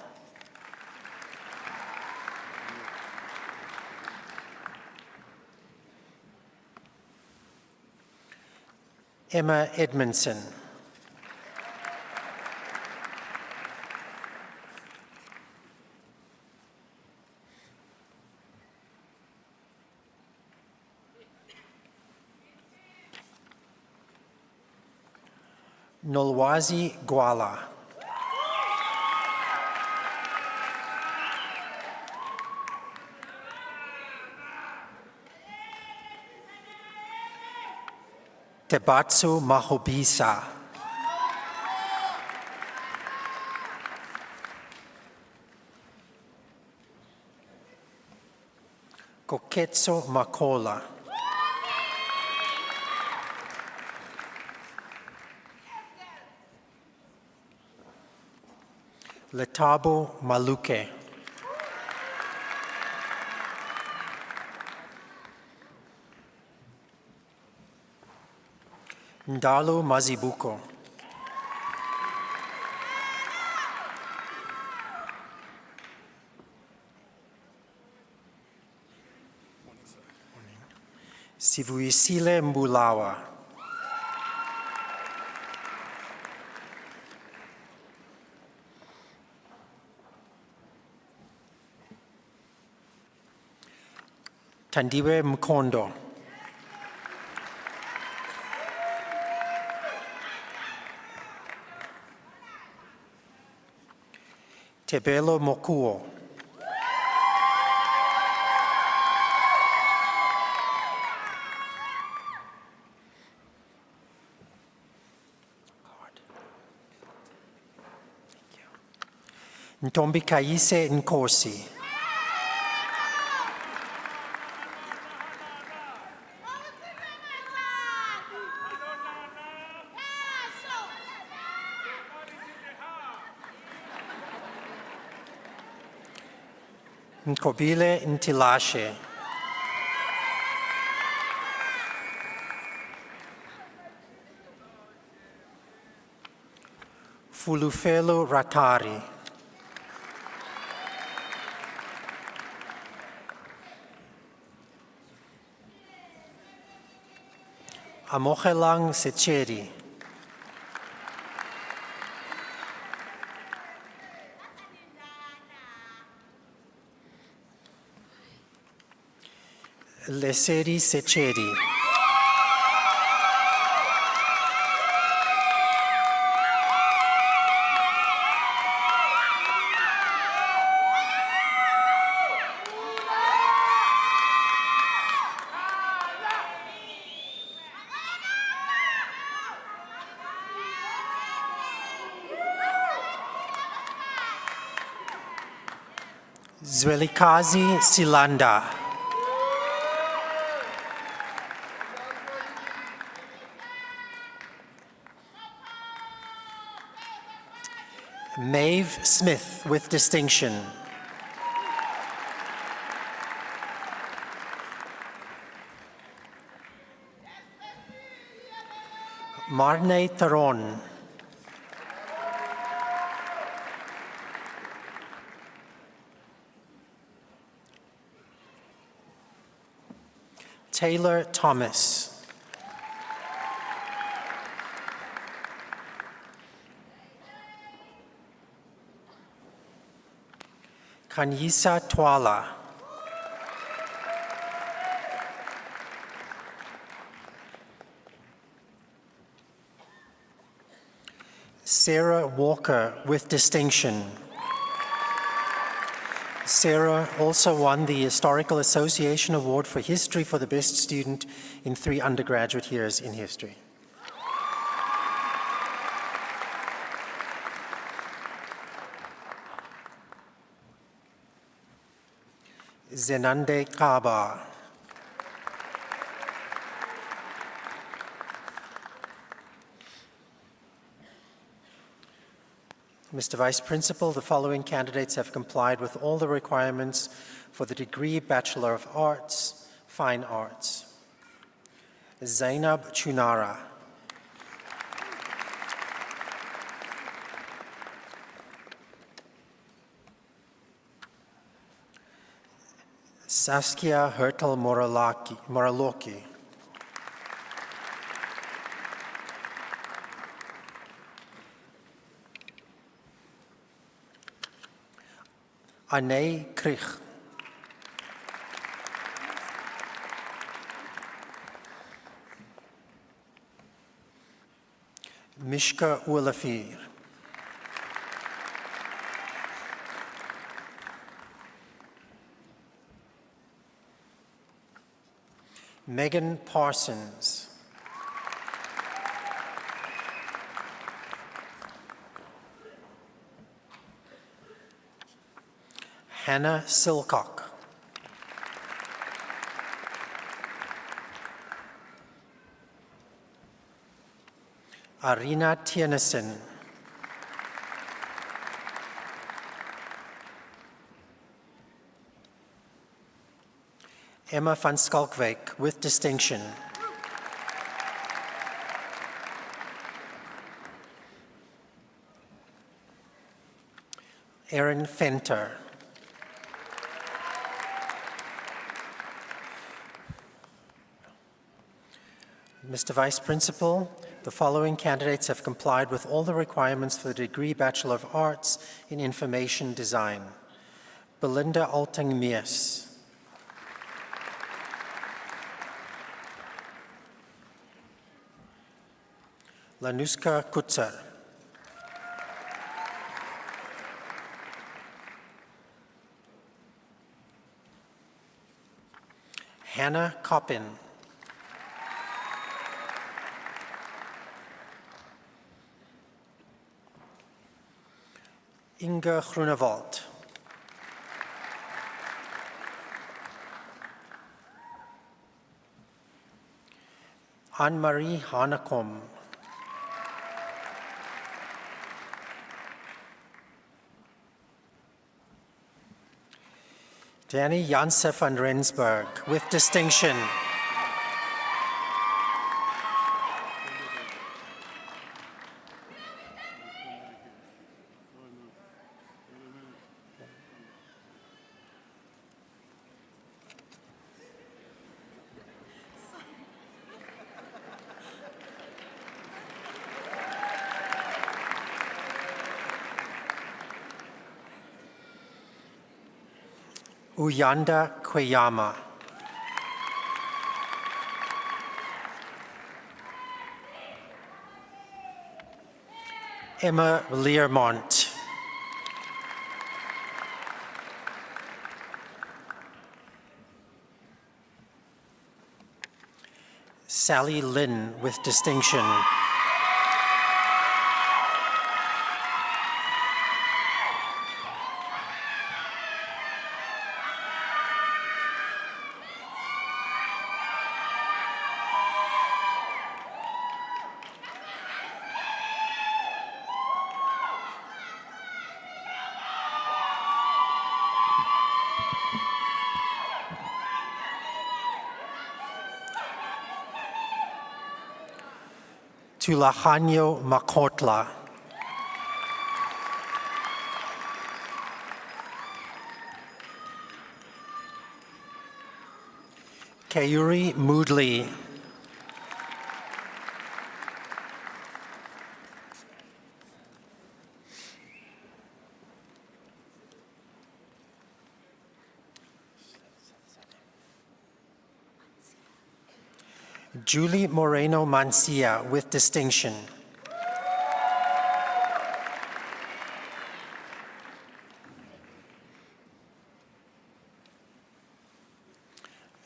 Emma Edmondson. Nolwazi Gwala. Tebatsu Mahobisa. Koketso Makola. Letabo Maluke. Ndalo Mazibuko. Sivuisile Mbulawa. Tandiwe Mkondo. Tebelo Mokuo. Ntombi Kaise Nkosi. Nkobile Ntilashe. Fulufelo Ratari. Amochelang Secheri. Leseri Secheri. Zwelikazi Silanda. Maeve Smith with distinction. Marne Taron. Taylor Thomas. Kanyisa Twala. Sarah Walker with distinction. Sarah also won the Historical Association Award for History for the best student in 3 undergraduate years in history. Zenande Kaba. Mr. Vice Principal, the following candidates have complied with all the requirements for the degree Bachelor of Arts, Fine Arts. Zainab Chunara. Saskia Hertel Moraloki. Anne Krich. Mishka Oulafir. Megan Parsons. Hannah Silcock. Arina Tienesen. Emma van Skalkwijk with distinction. Erin Fenter. Mr. Vice Principal, the following candidates have complied with all the requirements for the degree Bachelor of Arts in Information Design. Belinda Alting-Mees. Lanuska Kutzer. Hannah Coppin. Inge Groenewald. Anne-Marie Hanekom. Danny Janse van Rensburg with distinction. Uyanda Kweyama. Emma Learmont. Sally Lynn with distinction. Tulahanyo Makotla. Kayuri Moodley. Julie Moreno Mancia with distinction.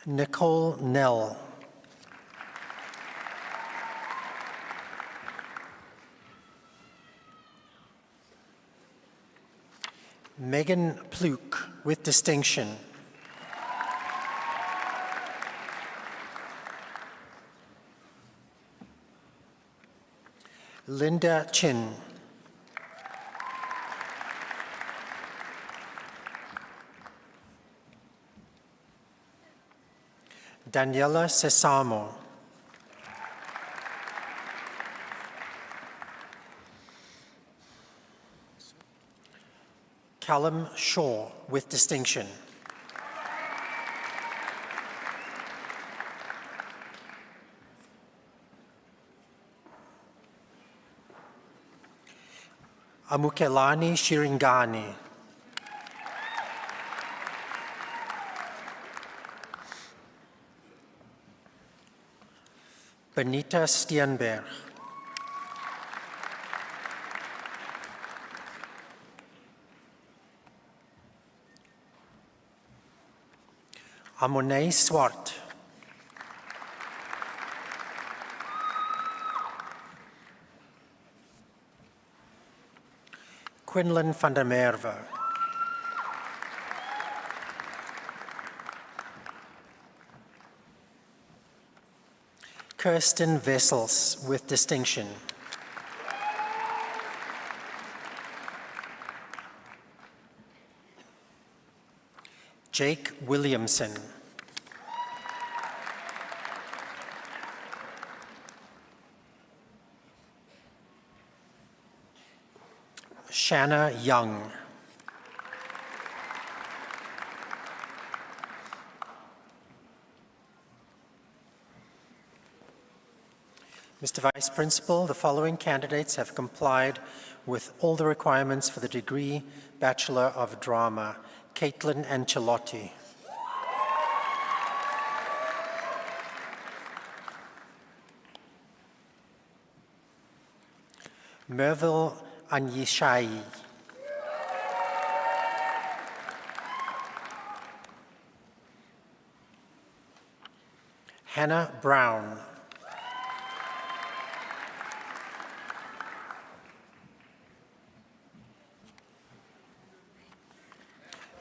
Nicole Nell. Megan Pluke with distinction. Linda Chin. Daniela Sesamo. Callum Shaw with distinction. Amukelani Shiringani. Benita Stienberg. Amonei Swart. Quinlan van der Merwe. Kirsten Vessels with distinction. Jake Williamson. Shanna Young. Mr. Vice Principal, the following candidates have complied with all the requirements for the degree Bachelor of Drama. Caitlin Ancelotti. Merville Anyishai. Hannah Brown.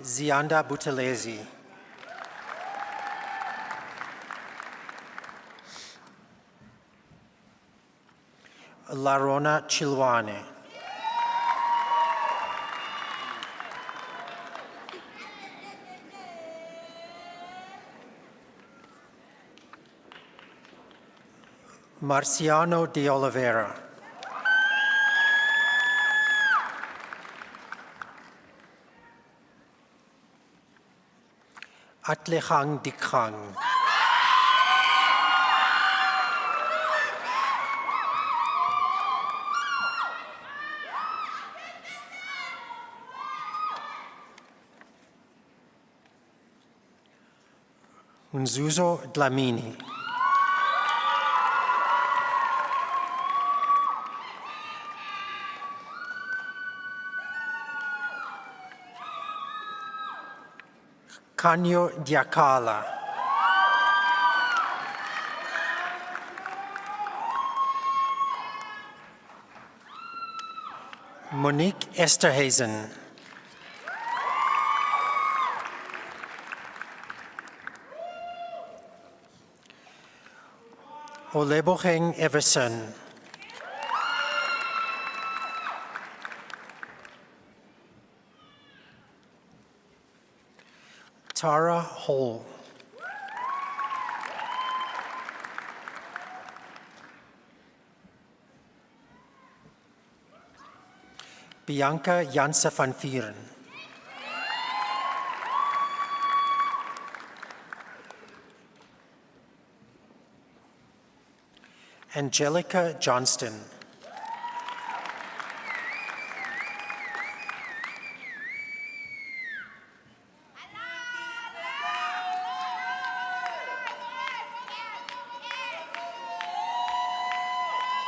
Zianda Butelezi. Larona Chilwane. Marciano de Oliveira. Atlechang Dikhang. Nzuzo Dlamini. Kanyo Diakala. Monique Esterhazen. Oleboheng Everson. Tara Hall. Bianca Janse van Vieren. Angelica Johnston.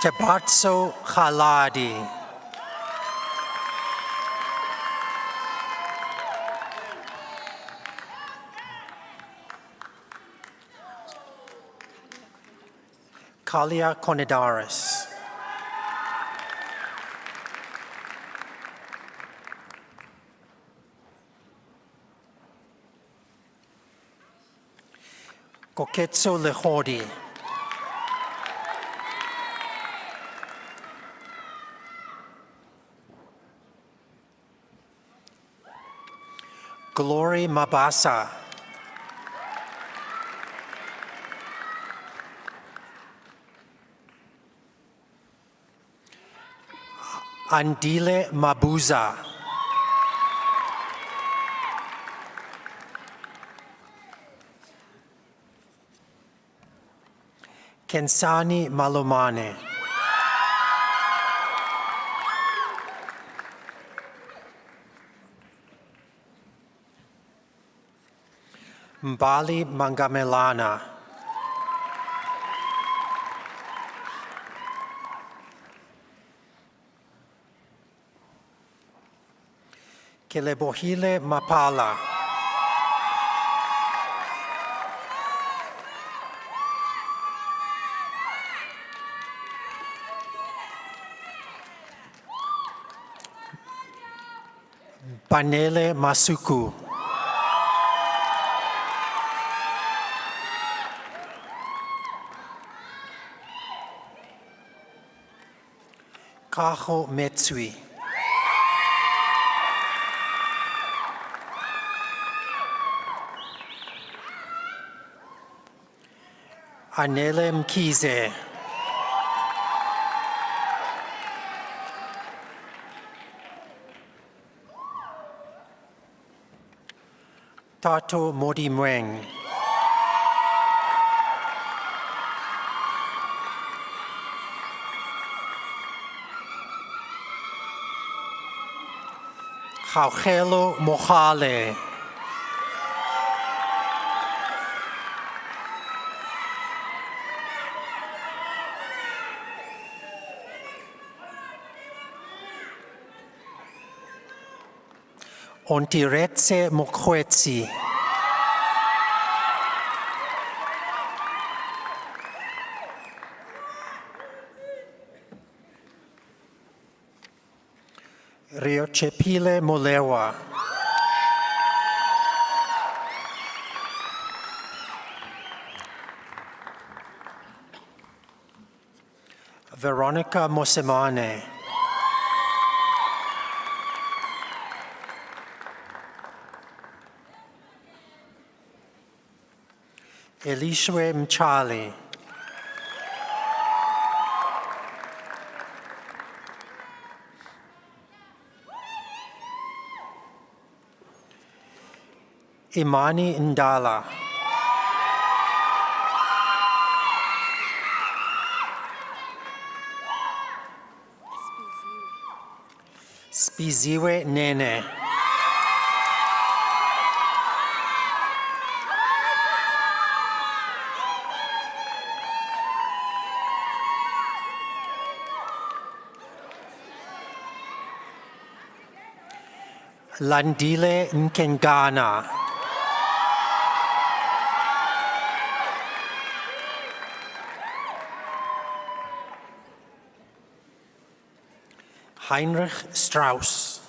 Tabatso Khaladi. Kalia Konidaris. Koketso Lehodi. Glory Mabasa. Andile Mabuza. Kensani Malomane. Mbali Mangamelana. Kelebohile Mapala. Banele Masuku. Kaho Metsui. Anele Mkize. Tato Modi Mweng. Jauchelo Mohale. Ontiretse Mokwetsi. Riochepile Molewa. Veronica Mosemane. Elishwe Mchali. Imani Ndala. Spiziwe Nene. Landile Nkengana. Heinrich Strauss.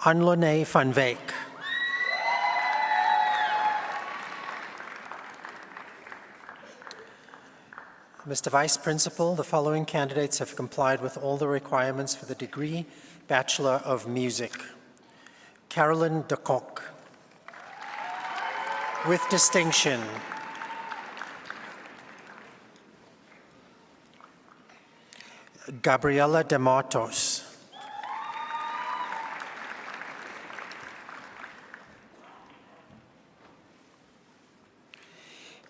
Anlone van Wyk. Mr. Vice Principal, the following candidates have complied with all the requirements for the degree Bachelor of Music. Carolyn de Kock. with distinction. Gabriela de Matos.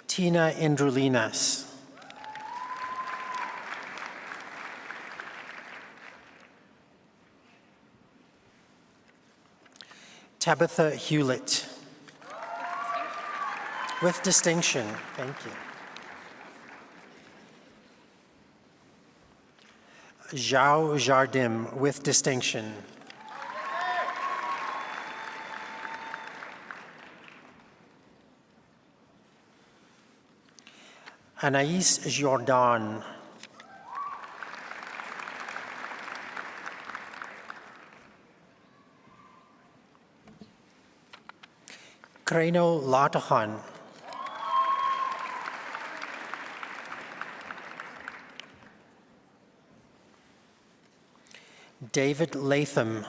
Tina Indrulinas. Tabitha Hewlett. With distinction, thank you. Zhao Jardim, with distinction. Anaïs Jordan. Kreno Latahan. David Latham.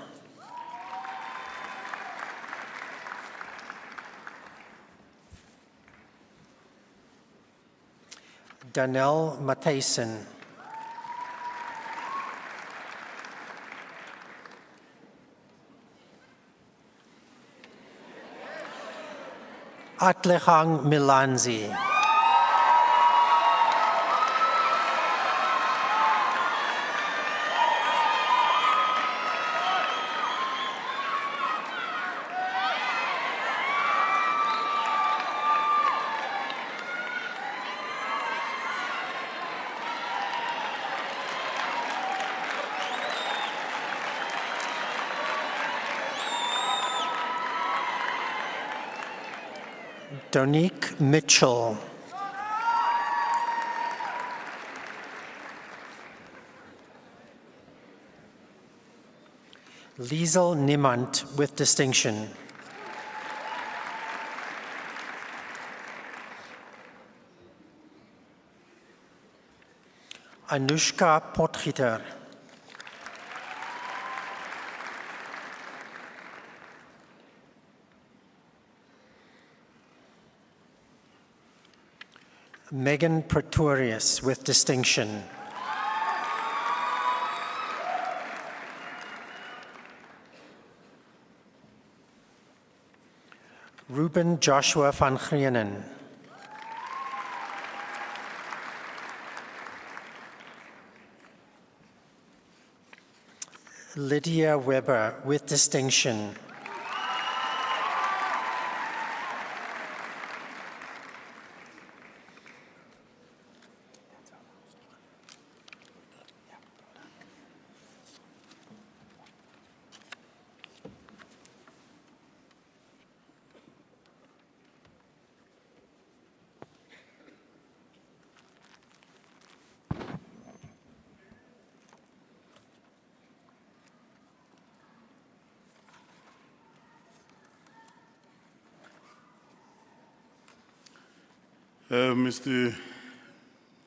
Danelle Matthijssen. Atlehang Milanzi. Donique Mitchell. Liesel Niemand, with distinction. Anushka Potgieter. Megan Pretorius, with distinction. Ruben Joshua van Grienen. Lydia Weber, with distinction.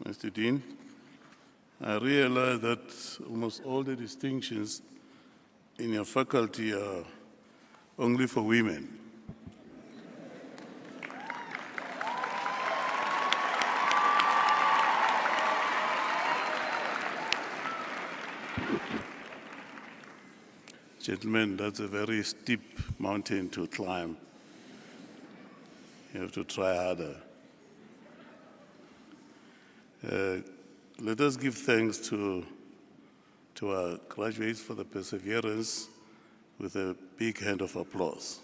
Mr. Dean, I realize that almost all the distinctions in your faculty are only for women. Gentlemen, that's a very steep mountain to climb. You have to try harder. Let us give thanks to our graduates for the perseverance with a big hand of applause.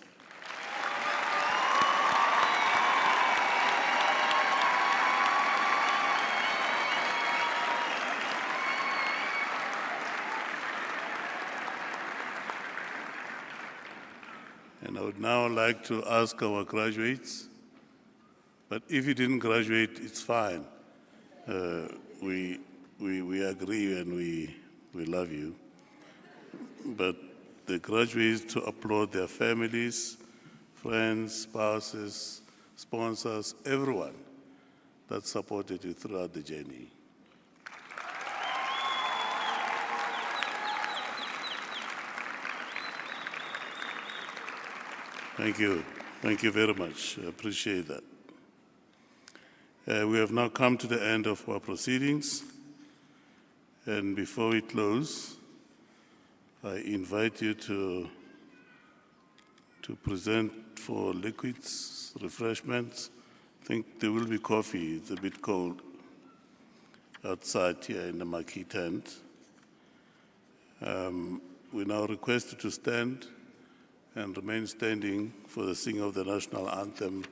And I would now like to ask our graduates, but if you didn't graduate, it's fine. We agree and we love you. But the graduates to applaud their families, friends, spouses, sponsors, everyone that supported you throughout the journey. Thank you. Thank you very much. I appreciate that. We have now come to the end of our proceedings. And before we close, I invite you to present for liquids, refreshments. I think there will be coffee. It's a bit cold outside here in the marquee tent. We now request you to stand and remain standing for the singing of the national anthem.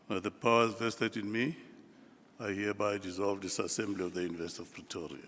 By the powers vested in me, I hereby dissolve this Assembly of the University of Pretoria.